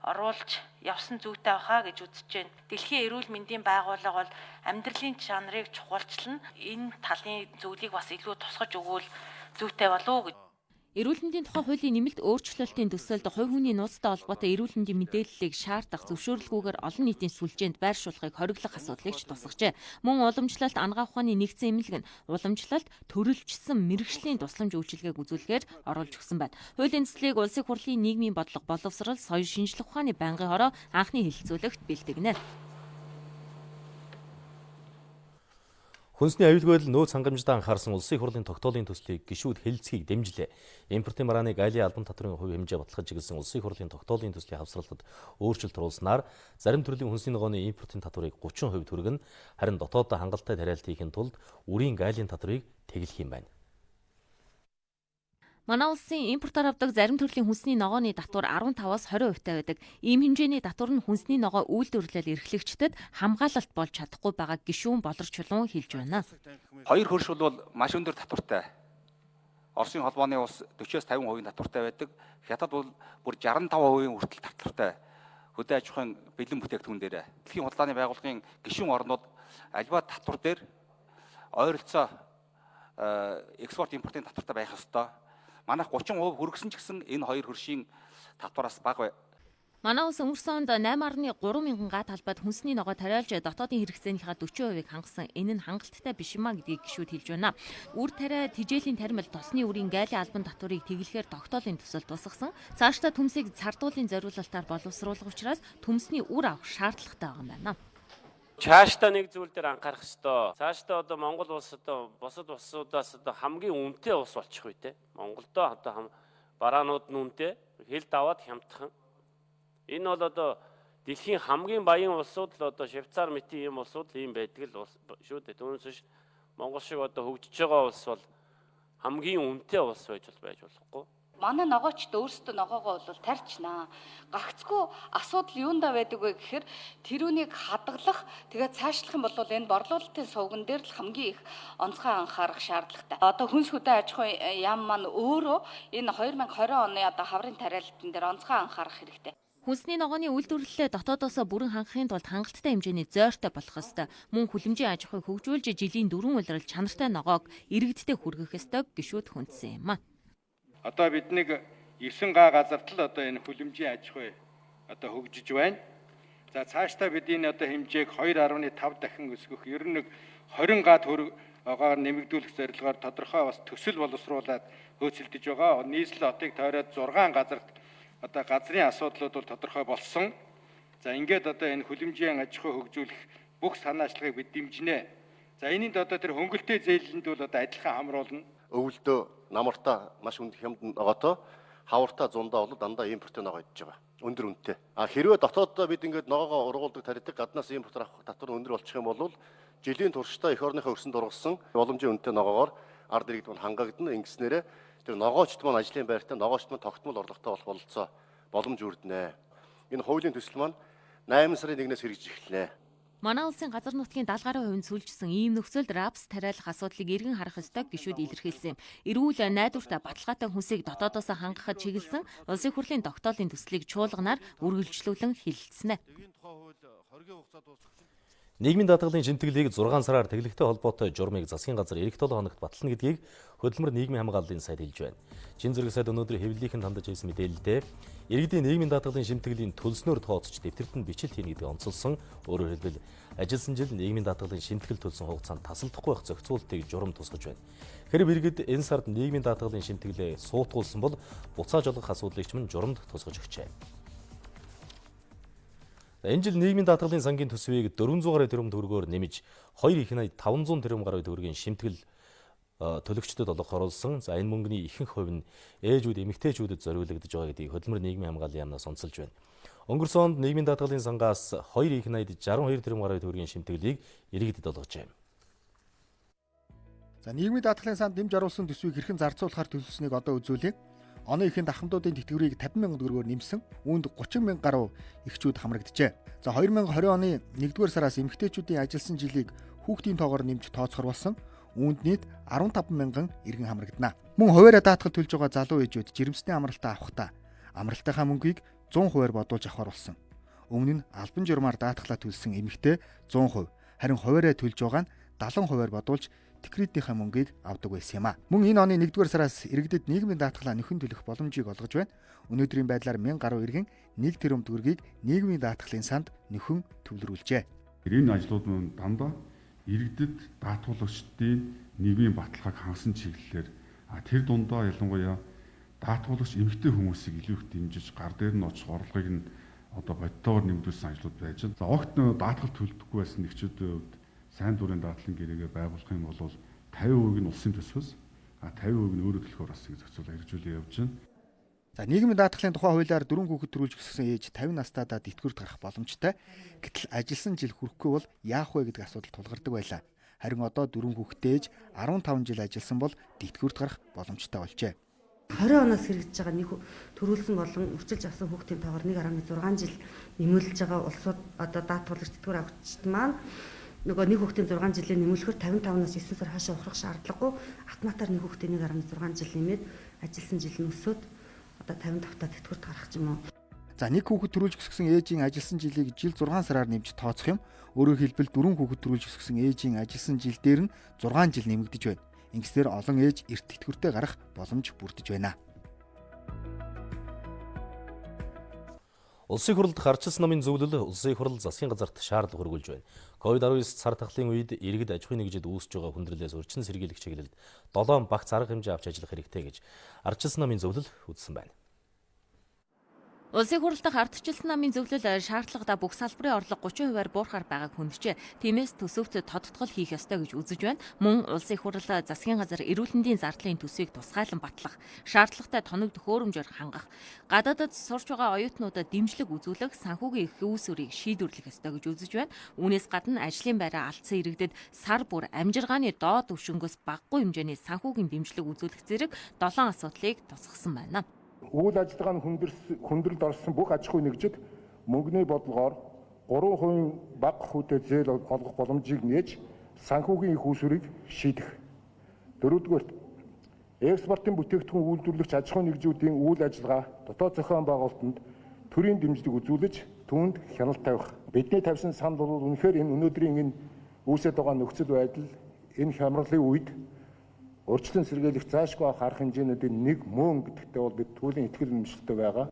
Speaker 7: оруулж явсан зүйтэй байхаа гэж үзэж байна. Дэлхийн эрүүл мэндийн байгууллага бол амьдралын чанарыг чухалчлан энэ талын зүйлийг бас илүү тусгаж өгвөл зүйтэй болов уу гэж.
Speaker 21: Эрүүл мэндийн тухай хуулийн нэмэлт өөрчлөлтийн төсөлд хувь хүний нууцтай холбоотой эрүүл мэндийн мэдээллийг шаардах зөвшөөрлгүйгээр олон нийтийн сүлжээнд байршуулахыг хориглох асуудлыг ч тусгажээ. Мөн уламжлалт анагаах ухааны нэгдсэн эмнэлэг нь уламжлалт төрөлжсөн мэргэжлийн тусламж үйлчилгээг үзүүлэхээр оруулж өгсөн байна. Хуулийн төслийг улсын хурлын нийгмийн бодлого боловсрол соёл шинжилгээ ухааны байнгын хороо анхны хэлэлцүүлэгт бэлтгэнэ.
Speaker 1: Хүнсний аюулгүй нөөц хангамжтай анхаарсан улсын хурлын тогтоолын төслийг гишүүд хэлэлцэхийг дэмжлээ. Импортын барааны галийн албан татврын хувь хэмжээ баталгаж чиглэсэн улсын хурлын тогтоолын төслийн хавсралтад өөрчлөлт оруулснаар зарим төрлийн хүнсний ногооны импортын татврыг 30% түргэн, харин дотооддоо хангалттай тариалт хийхин тулд үрийн галийн татврыг тэглэх юм байна.
Speaker 21: Манай улсын импортоор авдаг зарим төрлийн хүнсний ногооны татвар 15-аас 20% байдаг. Ийм хэмжээний татвар нь хүнсний ногоо үйлдвэрлэл эрхлэгчдэд хамгаалалт болж чадахгүй байгааг гишүүн Болор Чулуун хэлж байна.
Speaker 4: Хоёр хөрш бол маш өндөр татвартай. Оросын холбооны улс 40-50% татвартай байдаг. Хятад бол бүр 65% хүртэл татвартай. Хөдөө аж ахуйн бэлэн бүтээгдэхүүн дээр дэлхийн худалдааны байгууллагын гишүүн орнууд альва татвар дээр ойролцоо экспорт импортын татвартай байх ёстой. Манайх 30% хүргэсэн ч гэсэн энэ хоёр хөршийн татвараас бага.
Speaker 21: Манай улс өнгөрсөн онд 8.3 мянган га талбайд хүнсний ногоо тариалж дотоодын хэрэгцээнийхээ 40%-ийг хангасан. Энэ нь хангалттай биш юмаа гэдгийг гишүүд хэлж байна. Үр тариа тижээлийн тармил тосны үрийн гайлын албан татварыг тэглэхээр тогтоолын төсөл тусгасан. Цаашдаа төмсийг цардуулын зориулалтаар боловсруулах учраас төмсний үр авах шаардлагатай байгаа юм байна.
Speaker 6: Цаашдаа нэг зүйл дээр анхаарах ёстой. Цаашдаа одоо Монгол улс одоо бусад улсуудаас одоо хамгийн үнэтэй улс болчих үе те. Монголдоо одоо бараанууд нь үнэтэй, хэл даваад хямдхан. Энэ бол одоо дэлхийн хамгийн баян улсууд л одоо Швейцар мэт ийм улсууд ийм байдаг л шүү дээ. Түүнээс Монгол шиг одоо хөгжиж байгаа улс бол хамгийн үнэтэй улс байж болохгүй.
Speaker 23: Манай ногоочд өөрсдөө ногоогоо бол тарьчнаа. Гагцгүй асуудал юундаа байдаг вэ гэхээр тэрүүнийг хадгалах, тэгээд цаашлах юм бол энэ борлуулалтын сувган дээр л хамгийн их онцгой анхаарах шаардлагатай. Одоо хүнс хөдөө аж ахуйн яам маань өөрөө энэ 2020 оны одоо хаврын тариалалтын дээр онцгой анхаарах хэрэгтэй.
Speaker 21: Хүнсний ногооны үйлдвэрлэлээ дотоодоос бүрэн хангахын тулд хангалттай хэмжээний зойртой болох ёстой. Мөн хүлэмжийн аж ахуйг хөгжүүлж жилийн 4 улирал чанартай ногоог иргэдтэй хүргэх ёстой гишүүд хүндсэн юм а.
Speaker 24: Одоо бид нэг 9 га газарт л одоо энэ хүлэмжийн аж ахуй одоо хөгжиж байна. За цаашдаа бид энэ одоо хэмжээг 2.5 дахин өсгөх, ер нь нэг 20 га төгрөгөөр нэмэгдүүлэх зорилгоор тодорхой бас төсөл боловсруулад хөөцөлдөж байгаа. Нийслэл хотыг тойроод 6 газарт одоо газрын асуудлууд бол тодорхой болсон. За ингээд одоо энэ хүлэмжийн аж ахуй хөгжүүлэх бүх санаачлагыг бид дэмжинэ. За энэнд одоо тэр хөнгөлтэй зээлэнд бол одоо адилхан хамруулна.
Speaker 25: Өвөлдөө намартаа маш өндөр хямд ногоотой, хавартаа зундаа бол дандаа импортын ногоо идэж байгаа. Өндөр үнэтэй. Хэрвээ дотооддоо бид ингээд ногоогоо ургуулдаг тарьдаг, гаднаас импортоор авах татвар өндөр болчих юм бол жилийн туршдаа эх орныхоо өрсөнд ургасан боломжийн үнэтэй ногоогоор ард иргэд мань хангагдана. Ингэснээрээ тэр ногоочд маань ажлын байртай, ногоочд маань тогтмол орлоготой болох бололцоо боломж үрдэнэ. Энэ хуулийн төсөл маань 8 сарын 1-ээс хэрэгжиж эхэлнэ.
Speaker 21: Манай улсын газар нутгийн 70% нь сүлжсэн ийм нөхцөлд рапс тариалах асуудлыг эргэн харах ёстойг гишүүд илэрхийлсэн. Эрүүл найдвартай баталгаатай хүнсийг дотоодоос хангахад чиглэсэн улсын хурлын тогтоолын төслийг чуулганаар үргэлжлүүлэн хэлэлцэнэ.
Speaker 1: Нийгмийн даатгалын шимтгэлийг 6 сараар тэглэгтэй холбоотой журмыг засгийн газар эх 7 хоногт батлана гэдгийг хөтөлбөр нийгмийн хамгааллын сайд хэлж байна. Чин зэрэг сайд өнөөдөр хэвлэлийнхэн хандаж ирсэн мэдээлэлдээ иргэдийн нийгмийн даатгалын шимтгэлийн төлснөөр тооцож дэвтэрт нь бичлэл хийнэ гэдгийг онцолсон. Өөрөөр хэлбэл ажилласан жил нийгмийн даатгалын шимтгэл төлсөн хугацаанд тасалдахгүй байх зохицуултыг журам тусгаж байна. Хэрэг иргэд энэ сард нийгмийн даатгалын шимтгэлээ суутгуулсан бол буцааж олгох асуудлыг ч мөн журамд тусгаж өгчээ. Энэ жил нийгмийн даатгалын сангийн төсвийг 400 гаруй тэрбум төгрөгөөр нэмж 2 их найд 500 тэрбум гаруй төгрөгийн шимтгэл төлөгчдөд олгох оруулсан. За энэ мөнгөний ихэнх хувь нь ээжүүд, эмэгтэйчүүдэд зориулагдж байгаа гэдгийг хөтөлбөр нийгмийн хамгааллын яамнаас онцолж байна. Өнгөрсөн онд нийгмийн даатгалын сангаас 2 их найд 62 тэрбум гаруй төгрөгийн шимтгэлийг иргэдэд олгожээ.
Speaker 17: За нийгмийн даатгалын санд нэмж оруулсан төсвийг хэрхэн зарцуулахаар төлөвлөснийг одоо үзүүлье. Оны эхэнд ахмадуудын тэтгэврийг 50 мянган төгрөгөөр нэмсэн. Үүнд 30 мянга гаруй эхчүүд хамрагджээ. За 2020 оны 1-р сараас эмэгтэйчүүдийн ажилласан жилийг хүүхдийн тоогоор нэмж тооцохор болсон. Үүнд нийт 15 мянган иргэн хамрагдана. Мөн хуваараа даатгал төлж байгаа залуу ээжүүд жирэмсний амралтаа авахдаа амралтынхаа мөнгийг 100% бодуулж авахар болсон. Өмнө нь албан журмаар даатгалаа төлсөн эмэгтэй 100%, харин хуваараа төлж байгаа нь 70% бодуулж тэтгэврийнхаа мөнгийг авдаг байсан юм а. Мөн энэ оны 1-р сараас иргэдэд нийгмийн даатгалаа нөхөн төлөх боломжийг олгож байна. Өнөөдрийн байдлаар 1000 гаруй иргэн 1 тэрбум төгрөгийг нийгмийн даатгалын санд нөхөн төвлөрүүлжээ.
Speaker 26: Энэ ажлууд нь дандаа иргэдэд даатгуулагчдын нийгмийн баталгааг хангасан чиглэлээр тэр дундаа ялангуяа даатгуулагч эмэгтэй хүмүүсийг илүү их дэмжиж гар дээр нь очих орлогыг нь одоо бодтоор нэмэгдүүлсэн ажлууд байж байна. За огт даатгал төлдөггүй байсан нэгчүүдийн хувьд сайн дурын даатгалын гэрээгээ байгуулах юм бол 50% нь улсын төсвөөс 50% нь өөрөө төлөхөөр бас зохицуулаад хэрэгжүүлээ явж байна.
Speaker 17: За нийгмийн даатгалын тухай хуулиар 4 хүүхэд төрүүлж өссөн ээж 50 настайдаа тэтгэврт гарах боломжтой. Гэтэл ажилласан жил хүрэхгүй бол яах вэ гэдэг асуудал тулгардаг байлаа. Харин одоо 4 хүүхэдтэй ээж 15 жил ажилласан бол тэтгэврт гарах боломжтой болжээ.
Speaker 2: 20 оноос хэрэгжиж байгаа нэг төрүүлсэн болон үрчилж авсан хүүхдийн тоогоор 1.6 жил нэмүүлж байгаа улсууд одоо даатгуулагч тэтгэвэр авагчид маань нөгөө нэг хүүхдийн 6 жилийн нэмүүлэхээр 55-наас 9 сар хаашаа ухрах шаардлагагүй автоматар нэг хүүхдийн 1.6 жил нэмээд ажилласан жил нь өсөөд одоо 55-таа тэтгэвэрт гарах юм уу.
Speaker 17: За нэг хүүхэд төрүүлж өсгсөн ээжийн ажилласан жилийг жил 6 сараар нэмж тооцох юм. Өөрөөр хэлбэл 4 хүүхэд төрүүлж өсгсөн ээжийн ажилласан жил дээр нь 6 жил нэмэгдэж байна. Ингэснээр олон ээж эрт тэтгэвртээ гарах боломж бүрдэж байна.
Speaker 1: Улсын хурлд харчилсан намын зөвлөл улсын хурал засгийн газарт шаардлага хөргүүлж байна. COVID-19 цар тахлын үед иргэд аж ахуйн нэгжид үүсэж байгаа хүндрэлээс урьдчилан сэргийлэх чиглэлд 7 багц арга хэмжээ авч ажиллах хэрэгтэй гэж харчилсан намын зөвлөл үзсэн байна.
Speaker 21: Улсын хурлд ардчилсан намын зөвлөл шаардлагатай бүх салбарын орлого 30%-аар буурахаар байгааг хүндэжээ. Тиймээс төсөвт тодтгол хийх ёстой гэж үзэж байна. Мөн улсын хурал засгийн газар эрүүл мэндийн зардлын төсвийг тусгайлан батлах, шаардлагатай тоног төхөөрөмжөөр хангах, гадаадд сурч байгаа оюутнуудад дэмжлэг үзүүлэх, санхүүгийн их үүсвэрийг шийдвэрлэх ёстой гэж үзэж байна. Үүнээс гадна ажлын байраа алдсан иргэдэд сар бүр амжиргааны доод түвшингөөс багагүй хэмжээний санхүүгийн дэмжлэг үзүүлэх зэрэг 7 асуудлыг тусгасан байна.
Speaker 3: Үйл ажиллагааны хүндрэлд орсон бүх аж ахуй нэгжид мөнгөний бодлогоор 3% бага хүүтэй зээл олгох боломжийг нээж санхүүгийн их үүсвэрийг шийдэх. Дөрөвдүгээрт экспортын бүтээгдэхүүн үйлдвэрлэгч аж ахуй нэгжүүдийн үйл ажиллагаа дотоод зохион байгуулалтанд төрийн дэмжлэг үзүүлж түүнд хяналт тавих. Бидний тавьсан санал бол үнэхээр энэ өнөөдрийн энэ үүсэж байгаа нөхцөл байдал энэ хямралын үед урьдчилан сэргийлэх заашгүй арга хэмжээнүүдийн нэг мөн гэдэгтээ бол бид түүлийн итгэл үнэмшилтэй байгаа.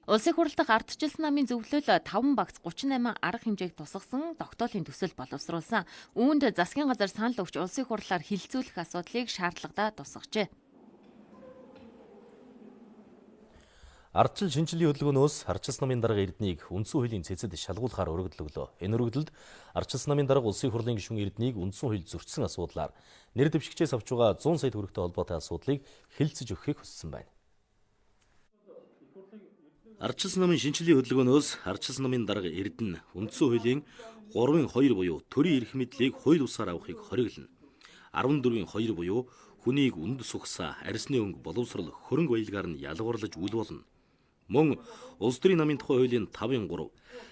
Speaker 21: Улсын хурлд ардчилсан намын зөвлөл 5 багц 38 арга хэмжээг тусгасан тогтоолын төсөл боловсруулсан. Үүнд засгийн газар санал өгч улсын хурлаар хилцүүлэх асуудлыг шаардлагадаа тусгажээ.
Speaker 1: Ардчил шинжилгээ хөдөлгөөнөөс ардчилсан намын дарга эрднийг үндсэн хуулийн цэцэд шалгуулахаар өргөдөл өглөө. Энэ өргөдөлд ардчилсан намын дарга улсын хурлын гишүүн эрднийг үндсэн хууль зөрчсөн асуудлаар нэр дэвшигчээс авч байгаа 100 сая төгрөгтэй холбоотой асуудлыг хэлэлцэж өгөхийг хүссэн байна. Ардчилсан намын шинжилгээ хөдөлгөөнөөс ардчилсан намын дарга эрдэнэ үндсэн хуулийн 3-2 буюу төрийн эрх мэдлийг хууль усаар авахыг хориглоно. 14-2 буюу хүнийг үнд сугсаа, арьсны өнгө, боловсрол, хөрөнгө баялгаар нь ялгуурлаж үл болно. Мөн улс төрийн намын тухай хуулийн 5-3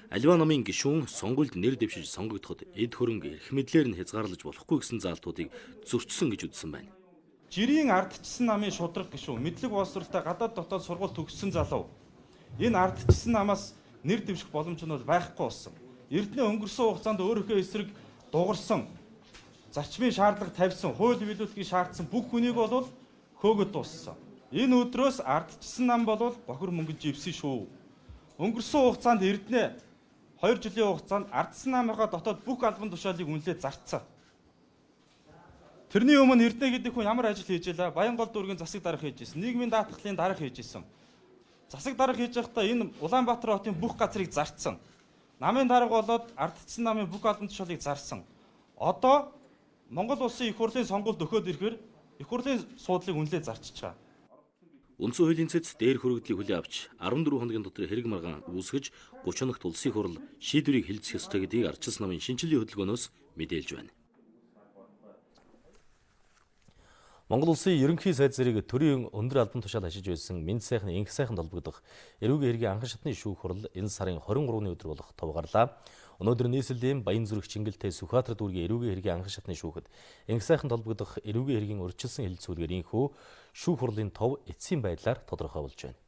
Speaker 1: аливаа намын гишүүн сонгуульд нэр дэвшиж сонгогдоход эд хөрөнгө эрх мэдлээр нь хязгаарлаж болохгүй гэсэн заалтуудыг зөрчсөн гэж үзсэн байна.
Speaker 5: Жирийн ардчилсан намын шударга гишүүн мэдлэг боловсролтой гадаад дотоод сургууль төгссөн залуу энэ ардчилсан намаас нэр дэвших боломж нь бол байхгүй болсон. Эрдэнэ өнгөрсөн хугацаанд өөрийнхөө эсрэг дугарсан, зарчмын шаардлага тавьсан, хууль биелүүлэхийг шаардсан бүх хүнийг бол хөөгд дууссан. Энэ өдрөөс ардчилсан нам бол бохир мөнгөнд живсэн шүү. Өнгөрсөн хугацаанд Эрдэнэ 2 жилийн хугацаанд ардчилсан намынхаа дотоод бүх албан тушаалыг үнэлээд зарцсан. Тэрний өмнө Эрдэнэ гэдэг хүн ямар ажил хийж байлаа? Баянгол дүүргийн засаг дарга хийж ирсэн, нийгмийн даатгалын дарга хийж ирсэн. Засаг дарга хийж байхдаа энэ Улаанбаатар хотын бүх газрыг зарцсан. Намын дарга болоод ардчилсан намын бүх албан тушаалыг зарсан. Одоо Монгол улсын их хурлын сонгуульд өгөхөд ирэхээр их хурлын суудлыг үнэлээд зарчиж байгаа.
Speaker 1: Үндсэн хуулийн цэц дээр хөрөгдлийг хүлээн авч 14 хоногийн дотор хэрэг маргаан үүсгэж 30 өнөخت улсын хурал шийдвэрийг хэлцэх ёстой гэдгийг ардчилсан намын шинжилгээ хөдөлгөөнөөс мэдээлж байна. Монгол улсын ерөнхий сайд зэрэг төрийн өндөр албан тушаал ашиж байсан Мэнд сайхны инх сайхан толбогдох эрүүгийн хэргийн анхан шатны шүүх хурал энэ сарын 23-ны өдөр болох тов гарлаа. Өнөөдөр нийслэлийн Баян зүрх Чингэлтэй Сүхбаатар дүүргийн эрүүгийн хэргийн анхан шатны шүүхэд инх сайхан толбогдох эрүүгийн хэргийн урьдчилсан хэлэлцүүлгээр инхүү шүүх хурлын тов эцсийн байдлаар тодорхой болж байна.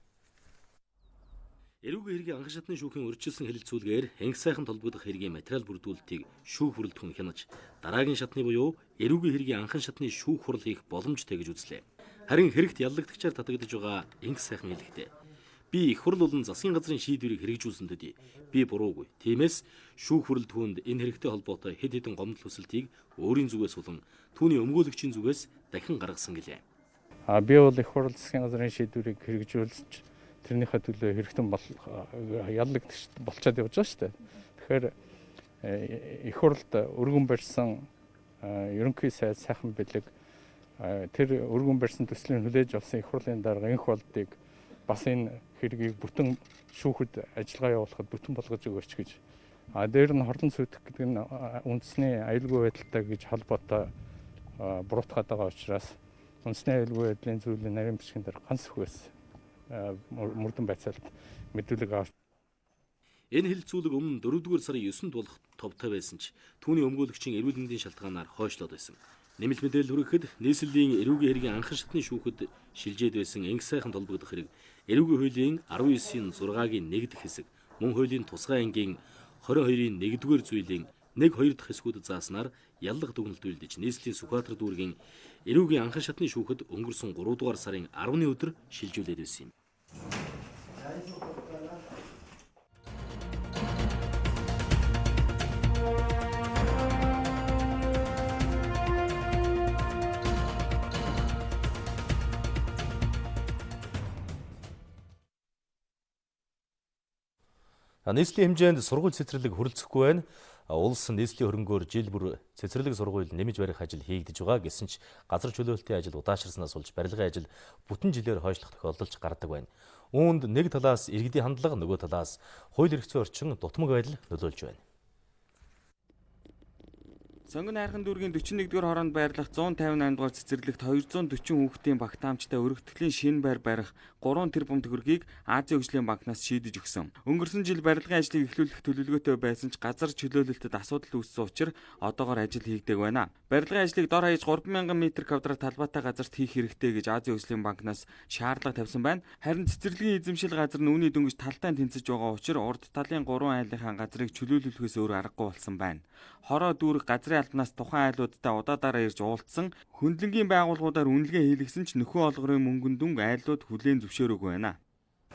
Speaker 1: Эрүүгийн хэргийн анхан шатны шүүхийн урьдчилсан хэлэлцүүлгээр инх сайхан толбогдох хэргийн материал бүрдүүлэлтийг шүүх хурлд хүн хянаж дараагийн шатны буюу эрүүгийн хэргийн анхан шатны шүүх хурал хийх боломжтой гэж үзлээ. Харин хэрэгт яллагдагчаар татагдж байгаа инх сайхан хэлэхдээ би их хурл болон засгийн газрын шийдвэрийг хэрэгжүүлсэн төдий би буруугүй. Тиймээс шүүх хурал түүнд энэ хэрэгтэй холбоотой хэд хэдэн гомдол хүсэлтийг өөрийн зүгээс болон түүний өмгөөлөгчийн зүгээс дахин гаргасан гэлээ.
Speaker 10: Би бол их хурл засгийн газрын шийдвэрийг хэрэгжүүлж тэрнийхээ төлөө хэрэгтэн яллагдагч болчиход явж байгаа шүү дээ. Тэгэхээр их хурлд өргөн барьсан ерөнхий сайд сайхан бэлэг тэр өргөн барьсан төслийн хүлээж авсан их хурлын дарга инх болдыг бас энэ хэргийг бүтэн шүүхэд ажиллагаа явуулахад бүтэн болгож өгөөч гэж. Дээр нь хорлон сүйтгэх гэдэг нь үндэсний аюулгүй байдалтай гэж холбоотой буруутгаад байгаа учраас Үндэсний аюулгүй байдлын зүйлийн нарийн бичгийн дээр ганц үхээс мөрдөн байцаалт мэдүүлэг авч.
Speaker 1: Энэ хилцүүлэг өмнө 4-р сарын 9-нд болох товтой байсан ч түүний өмгөөлөгчийн эрүүл мэндийн шалтгаанаар хойшлоод байсан. Нэмэлт мэдээлэл хүрэхэд нийслэлийн эрүүгийн хэргийн анхан шатны шүүхэд шилжээд байсан энх сайхан толбогдох хэрэг эрүүгийн хуулийн 19-ийн 6-гийн 1 дахь хэсэг мөн хуулийн тусгай ангийн 22-ийн 1-р зүйлийн 1-2 дахь хэсгүүд зааснаар яллах дүгнэлт үйлдэж нийслэлийн Сүхбаатар дүүргийн эрүүгийн анхан шатны шүүхэд өнгөрсөн 3-р сарын 10-ны өдөр шилжүүлээд байсан юм. Нийслэлийн хэмжээнд сургууль цэцэрлэг хүрэлцэхгүй байна. Улс нийслэлийн хөрөнгөөр жил бүр цэцэрлэг сургууль нэмж барих ажил хийгдэж байгаа. Гэсэн ч газар чөлөөлтийн ажил удаашрснаас болж барилгын ажил бүтэн жилээр хойшлох тохиолдолж гардаг байна. Үүнд нэг талаас иргэдийн хандлага, нөгөө талаас хууль эрхцээ орчин дутмаг байдал нөлөөлж байна.
Speaker 9: Сонгон хайрхан дүүргийн 41-р хороонд байрлах 158-р цэцэрлэгт 240 хүүхдийн багтаамжтай өргөтгөлийн шинэ байр барих 3 тэрбум төгрөгийг Азийн хөгжлийн банкнаас шийдэж өгсөн. Өнгөрсөн жил барилгын ажлыг эхлүүлэх төлөвлөгөөтэй байсан ч газар чөлөөлөлтөд асуудал үүссэн учраас одоогоор ажил хийгдэг байна. Барилгын ажлыг дор хаяж 3000 м2 талбайтай газарт хийх хэрэгтэй гэж Азийн хөгжлийн банкнаас шаардлага тавьсан байна. Харин цэцэрлэгийн эзэмшил газар нь үүний дөнгөж талтай тэнцэж байгаа учраас урд талын 3 айлынхаа газрыг чөлөөлүүлэхээс өөр аргагүй болсон байна. Хороо дүүрэх газрын албанаас тухайн айлуудтай удаадараа ирж уулзсан хөндлөнгийн байгууллагуудаар үнэлгээ хийлгэсэн ч нөхөн олгорын мөнгөн дүнг айлууд хүлээн зөвшөөрөөгүй байна.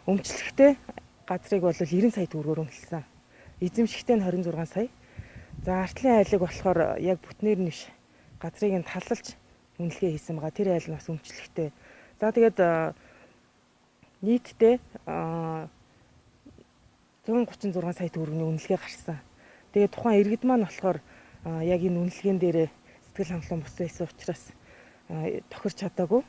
Speaker 7: Өмчлөхтэй газрыг бол 90 сая төгрөгөөр үнэлсэн. Эзэмшигтэй нь 26 сая. За артлын айлыг болохоор яг бүтнээр нь биш. Газрыг нь талалж үнэлгээ хийсэн байгаа. Тэр айл нь бас өмчлөхтэй. За тэгээд нийтдээ 136 сая төгрөгийн үнэлгээ гарсан. Тэгээд тухайн иргэд маань болохоор яг энэ үнэлгээнд дээр сэтгэл хангалуун бус байсан учраас тохирч чадаагүй.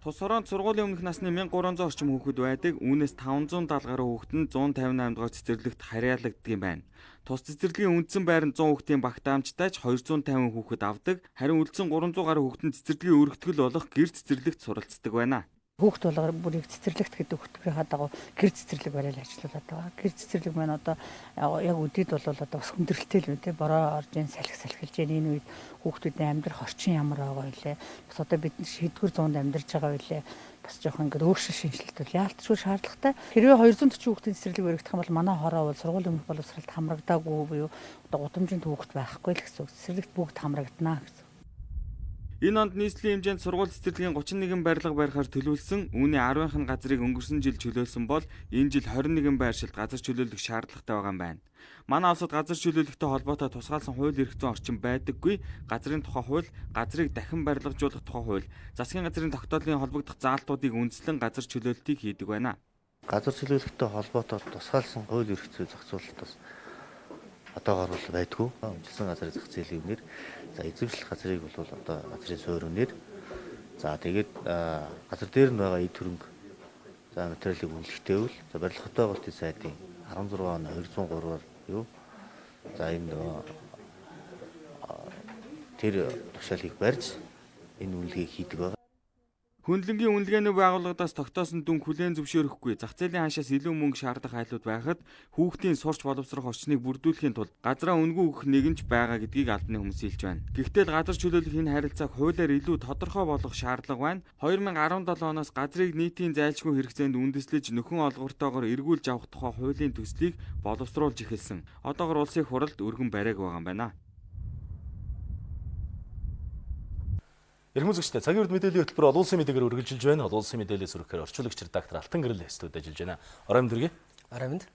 Speaker 9: Тус хороонд сургуулийн өмнөх насны 1300 орчим хүүхэд байдаг. Үүнээс 570 гаруй хүүхэд нь 158 дугаар цэцэрлэгт харьяалагддаг юм байна. Тус цэцэрлэгийн үндсэн байр нь 100 хүүхдийн багтаамжтай ч 250 хүүхэд авдаг. Харин үлдсэн 300 гаруй хүүхэд нь цэцэрлэгийн өргөтгөл болох гэр цэцэрлэгт суралцдаг байна.
Speaker 11: Хүүхд болгоор бүрийг цэцэрлэгт гэдэг хөтөлбөрийн дагуу гэр цэцэрлэг барайл ажиллаулаад байгаа. Гэр цэцэрлэг маань одоо яг үдид бол одоо бас хүндрэлтэй л үү те бороо орж ийн салхилж ийн энэ үед хүүхдүүдийн амьдрах орчин ямар байгаа вэ? Бас одоо бид шийдвэр зуунд амьдарч байгаа вэ? Бас жоохон ингээд өөрчлөлт шинжилэлт бол яалтчгүй шаардлагатай. Хэрвээ 240 хүүхдийн цэцэрлэг баригдах юм бол манай хороо бол сургуулийн өмнөх боловсролд хамрагдаагүй буюу одоо гудамжинд хүүхд байхгүй л гэсэн үг. Цэцэрлэгт бүгд хамрагдана гэсэн.
Speaker 9: Энэ онд нийслэлийн хэмжээнд сургууль цэцэрлэгийн 31 барилга барихаар төлөвлөсөн. Үүний 10-ын газрыг өнгөрсөн жил чөлөөлсөн бол энэ жил 21 байршилд газар чөлөөлөх шаардлагатай байгаа юм байна. Манай улсад газар чөлөөлөхтэй холбоотой тусгаалсан хууль эрх зүйн орчин байдаггүй. Газрын тухай хууль, газрыг дахин барилгажуулах тухай хууль, засгийн газрын тогтоолын холбогдох заалтуудыг үндэслэн газар чөлөөлтийг хийдэг байна.
Speaker 12: Газар чөлөөлөхтэй холбоотой тусгаалсан хууль эрх зүй зохицуулалтаас одоогоор бол байдгүй. Өмчлсөн газрын зах зээлийн үнээр за эзэмшлэх газрыг бол одоо газрын суурь үнээр за тэгээд газар дээр нь байгаа эд хөрөнгө за материалыг үнэлэхтэй бол за барилга хотоогоолтын сайдын 16 он 203-аар юу за энэ тэр тушаалыг барьж энэ үнэлгээг хийдэг байгаа.
Speaker 9: Хөндлөнгийн үнэлгээний байгууллагаас тогтоосон дүнг хүлээн зөвшөөрөхгүй зах зээлийн ханшаас илүү мөнгө шаардах айлууд байхад хүүхдийн сурч боловсрох орчныг бүрдүүлэхийн тулд газраа үнгүй өгөх нэгэнч байгаа гэдгийг албаны хүмүүс хэлж байна. Гэхдээ л газар чөлөөлөх энэ харилцааг хуулиар илүү тодорхой болгох шаардлага байна. 2017 оноос газрыг нийтийн зайлшгүй хэрэгцээнд үндэслэж нөхөн олгортоогоор эргүүлж авах тухай хуулийн төслийг боловсруулж эхэлсэн. Одоогоор улсын хуралд өргөн бариаг байгаа юм байна.
Speaker 1: Эрхэм үзэгчдээ цагийн хүрд мэдээллийн хөтөлбөр олон улсын мэдээгээр үргэлжилж байна. Олон улсын мэдээлэл сүрхэхээр орчуулагч редактор Алтан гэрэл студид ажиллаж байна. Орой мэнд хүргэе.
Speaker 14: Орой мэнд.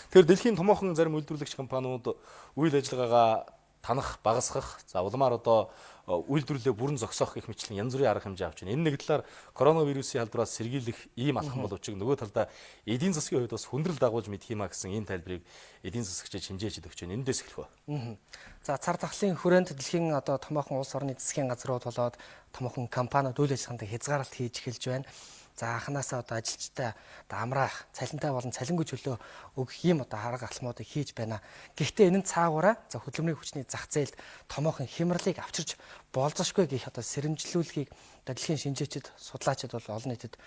Speaker 1: Тэгэхээр дэлхийн томоохон зарим үйлдвэрлэгч компаниуд үйл ажиллагаагаа танах, багасгах, за улмаар одоо үйлдвэрлэлээ бүрэн зогсоох гэх мэтлэн янз бүрийн арга хэмжээ авч байна. Энэ нэг талаар коронавирусын халдвараас сэргийлэх ийм алхам боловч нөгөө талдаа эдийн засгийн хувьд бас хүндрэл дагуулж мэдх юмаа гэсэн ийм тайлбарыг эдийн засагчид шинжээж өгч байна. Эндээс эхлэх ба.
Speaker 14: За цар тахлын хүрээнд дэлхийн одоо томоохон улс орны засгийн газрууд болоод томоохон компаниуд үйл ажиллагаанд хязгаарлалт хийж эхэлж байна. За анханасаа одоо ажилчтай одоо амраах, цалинтай болон цалингүй чөлөө өгөх ийм одоо арга алхмуудыг хийж байна. Гэхдээ энэ нь цаагаараа за хөдөлмөрийн хүчний зах зээлд томоохон хямралыг авчирч болзошгүй гэх одоо сэрэмжлүүлгийг дэлхийн шинжээчид, судлаачид бол олон нийтэд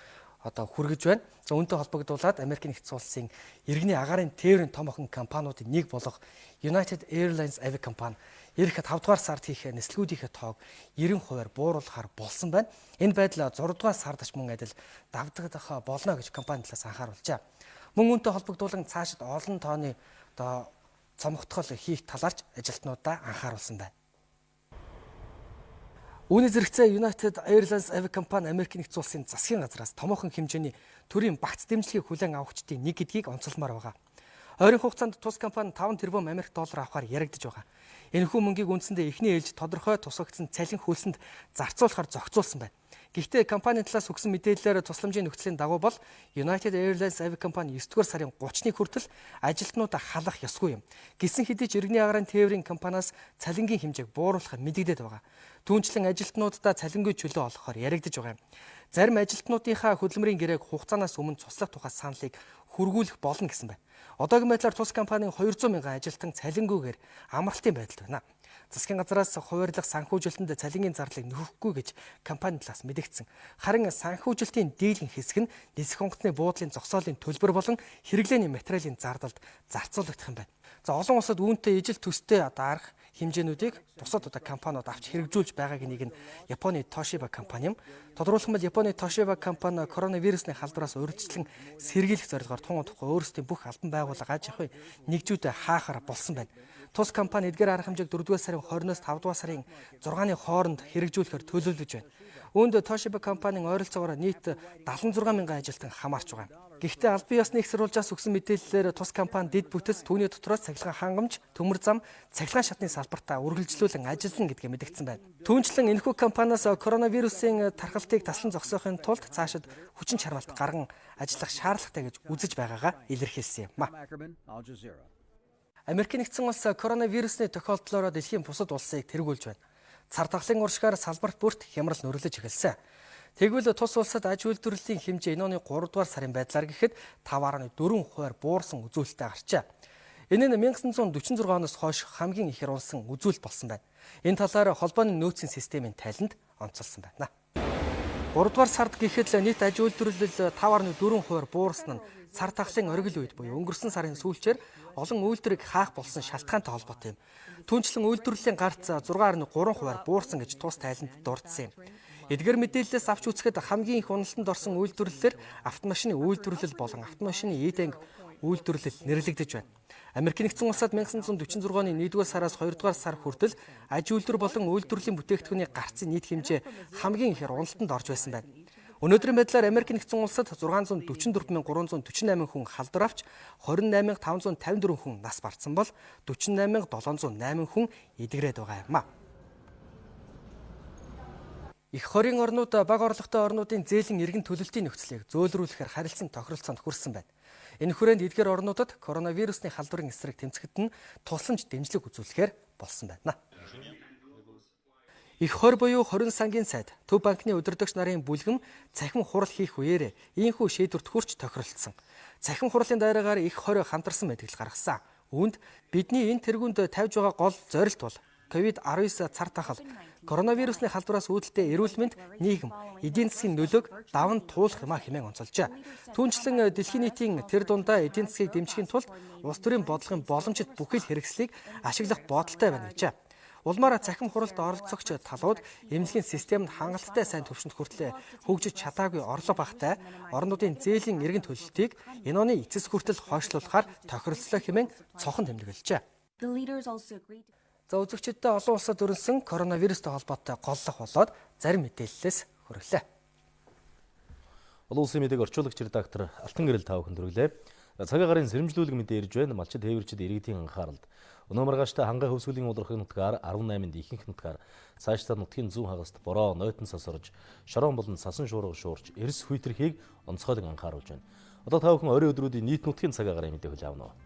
Speaker 14: одоо хүргэж байна. За үүнтэй холбогдуулаад Америкийн нэгдсэн улсын иргэний агаарын тээврийн томоохон компаниудын нэг болох United Airlines авиакомпани эх 5 дугаар сард хийх нислэгүүдийнхээ тоог 90% бууруулахаар болсон байна. Энэ байдал 6 дугаар сард мөн адил давтагдах болно гэж компани талаас анхааруулжээ. Мөн үүнтэй холбогдуулан цаашид олон тооны одоо цомогтгол хийх талаарч ажилтнуудаа анхааруулсан байна. Үүний зэрэгцээ United Airlines авиакомпани Америкийн нэгдсэн улсын засгийн газраас томоохон хэмжээний төрийн багц дэмжлэгийг хүлээн авахчдын нэг гэдгийг онцолмоор байгаа. Ойрын хугацаанд тус компани 5 тэрбум Америк доллар авахар яригдж байгаа. Энэхүү мөнгийг үндсэндээ эхний ээлж тодорхой тусгагдсан цалин хөлсөнд зарцуулахар зохицуулсан байна. Гэхдээ компанийн талаас өгсөн мэдээллээр тусламжийн нөхцөлийн дагуу бол United Airlines авиакомпани 9-р сарын 30-ны хүртэл ажилтнуудаа халах ёсгүй юм. Гэсэн хэдий ч иргэний агаарын тээврийн компаниас цалингийн хэмжээг бууруулах мэдэгдээд байгаа. Түүнчлэн ажилтнуудаа цалингүй чөлөө олгохоор яригдж байгаа юм. Зарим ажилтнуудынхаа хөдөлмөрийн гэрээг хугацаанаас өмнө цуслах тухай саналыг хүргүүлэх болно гэсэн байна. Одоогийн байдлаар тус компанийн 200 мянган ажилтан цалингүйгээр амралтын байдалд байна. Засгийн газраас хуваарлах санхүүжилтэнд цалингийн зарлыг нөхөхгүй гэж компани талаас мэдэгдсэн. Харин санхүүжилтийн дийлэн хэсэг нь нисэх онгоцны буудлын зогсоолын төлбөр болон хэрэглээний материалын зардалд зарцуулагдах юм байна. За олон улсад үүнтэй ижил төстэй арга хэмжээнүүдийг бусад компаниуд авч хэрэгжүүлж байгааг нэг нь Японы Toshiba компани юм. Тодорхойлбол Японы Toshiba компани коронавирусны халдвараас урьдчилан сэргийлэх зорилгоор тун удахгүй өөрсдийн бүх албан байгууллага аж ахуй нэгжүүдэд хаахаар болсон байна. Тус компани эдгээр арга хэмжээг 4-р сарын 20-оос 5-р сарын 6-ны хооронд хэрэгжүүлэхээр төлөвлөж байна. Үүнд Toshiba компанийн ойролцоогоор нийт 76 мянган ажилтан хамаарч байгаа. Гэхдээ аль бие ёсны их сурвалжаас өгсөн мэдээллээр тус компани дэд бүтэц түүний дотроос цахилгаан хангамж, төмөр зам, цахилгаан шатны салбартаа үргэлжлүүлэн ажиллана гэдгийг мэдгдсэн байна. Түүнчлэн энэхүү компаниас коронавирусын тархалтыг таслан зогсоохын тулд цаашид хүчин чармаалт гарган ажиллах шаардлагатай гэж үзэж байгаагаа илэрхийлсэн юм. Америкийн нэгдсэн улс коронавирусны тохиолдлоор дэлхийн бусад улсыг тэргүүлж байна. Цар тахлын уршгаар салбарт бүрт хямрал нүрлэж эхэлсэн. Тэгвэл тус улсад аж үйлдвэрлэлийн хэмжээ энэ оны 3 дугаар сарын байдлаар гэхэд 5.4% буурсан үзүүлэлттэй гарчээ. Энэ нь 1946 оноос хойш хамгийн их ирүүлсэн үзүүлэлт болсон байна. Энэ талаар холбооны нөөцийн системийн тайланд онцолсон байна. 3 дугаар сард гэхэд нийт аж үйлдвэрлэл 5.4% буурсан нь цар тахлын оргил үед буюу өнгөрсөн сарын сүүлчээр олон үйлдвэрийг хаах болсон шалтгаантай холбоотой юм. Түүнчлэн үйлдвэрлэлийн гарц 6.3% буурсан гэж тус тайланд дурдсан юм. Эдгээр мэдээллээс авч үзэхэд хамгийн их уналтанд орсон үйлдвэрлэлээр автомашины үйлдвэрлэл болон автомашины эд анги үйлдвэрлэл нэрлэгдэж байна. Америкийн нэгдсэн улсад 1946 оны 1-р сараас 2-р сар хүртэл аж үйлдвэр болон үйлдвэрлэлийн бүтээгдэхүүний гарцын нийт хэмжээ хамгийн ихээр уналтанд орж байсан байна. Өнөөдрийн байдлаар Америкийн нэгдсэн улсад 644,348 хүн халдвар авч 28,554 хүн нас барсан бол 48,708 хүн эдгэрээд байгаа юм а. Их хорийн орнууд бага орлоготой орнуудын зээлийн эргэн төлөлтийн нөхцөлийг зөөлрүүлэхээр харилцан тохиролцоонд хүрсэн байна. Энэ хүрээнд эдгээр орнуудад коронавирусны халдварын эсрэг тэмцэхэд нь тусламж дэмжлэг үзүүлэхээр болсон байна. Их хор буюу хорин сангийн сайд Төв банкны удирдагч нарын бүлгэм цахим хурал хийх үеэр ийхүү шийдвэрт хүрч тохиролцсон. Цахим хурлын дайраагаар их хор хамтарсан мэдээлэл гаргасан. Үүнд бидний энэ тэргуунд тавьж байгаа гол зорилт бол COVID-19 цар тахал, коронавирусны халдвараас үүдэлтэй эрүүл мэнд, нийгэм, эдийн засгийн нөлөөг даван туулах юмаа хэмээн онцолжээ. Түүнчлэн дэлхийн нийтийн тэр дундаа эдийн засгийг дэмжихийн тулд улс төрийн бодлогын боломжит бүхэл хэрэгслийг ашиглах бодолтой байна гэжээ. Улмаар цахим хуралд оролцогч талууд эмнэлгийн системд хангалттай сайн төвшөнд хүртлээр хөгжиж чадаагүй орлого багтай орнуудын зээлийн эргэн төлөлтийг энэ оны эцэс хүртэл хойшлуулахаар тохиролцлоо хэмээн цохон тэмдэглэжээ. За үзэгчдээ олон улсад өрнсөн коронавирустай холбоотой голлох болоод зарим мэдээллээс хүргэлээ.
Speaker 1: Олон улсын мэдээг орчуулагч редактор Алтан Гэрэл та бүхэнд хүргэлээ. Цагийн гарын сэрэмжлүүлэг мэдээ ирж байна. Малчид тээвэрчид иргэдийн анхааралд. Өнөө маргааштай хангай хөвсгөлийн удирдлагын нутгаар 18-нд ихэнх нутгаар цаашдаа нутгийн зүүн хагаст бороо нойтон сасарж, шорон болон сасан шуурга шуурч, эрс хүйтрэхийг онцгойлон анхааруулж байна. Одоо та бүхэн орой өдрүүдийн нийт нутгийн цагийн гарын мэдээ хүлээн авна.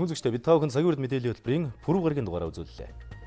Speaker 1: үзэгчдээ бид та бүхэн цагийн хүрд мэдээллийн хөтөлбөрийн пүрэв гарагийн дугаараа үзүүллээ.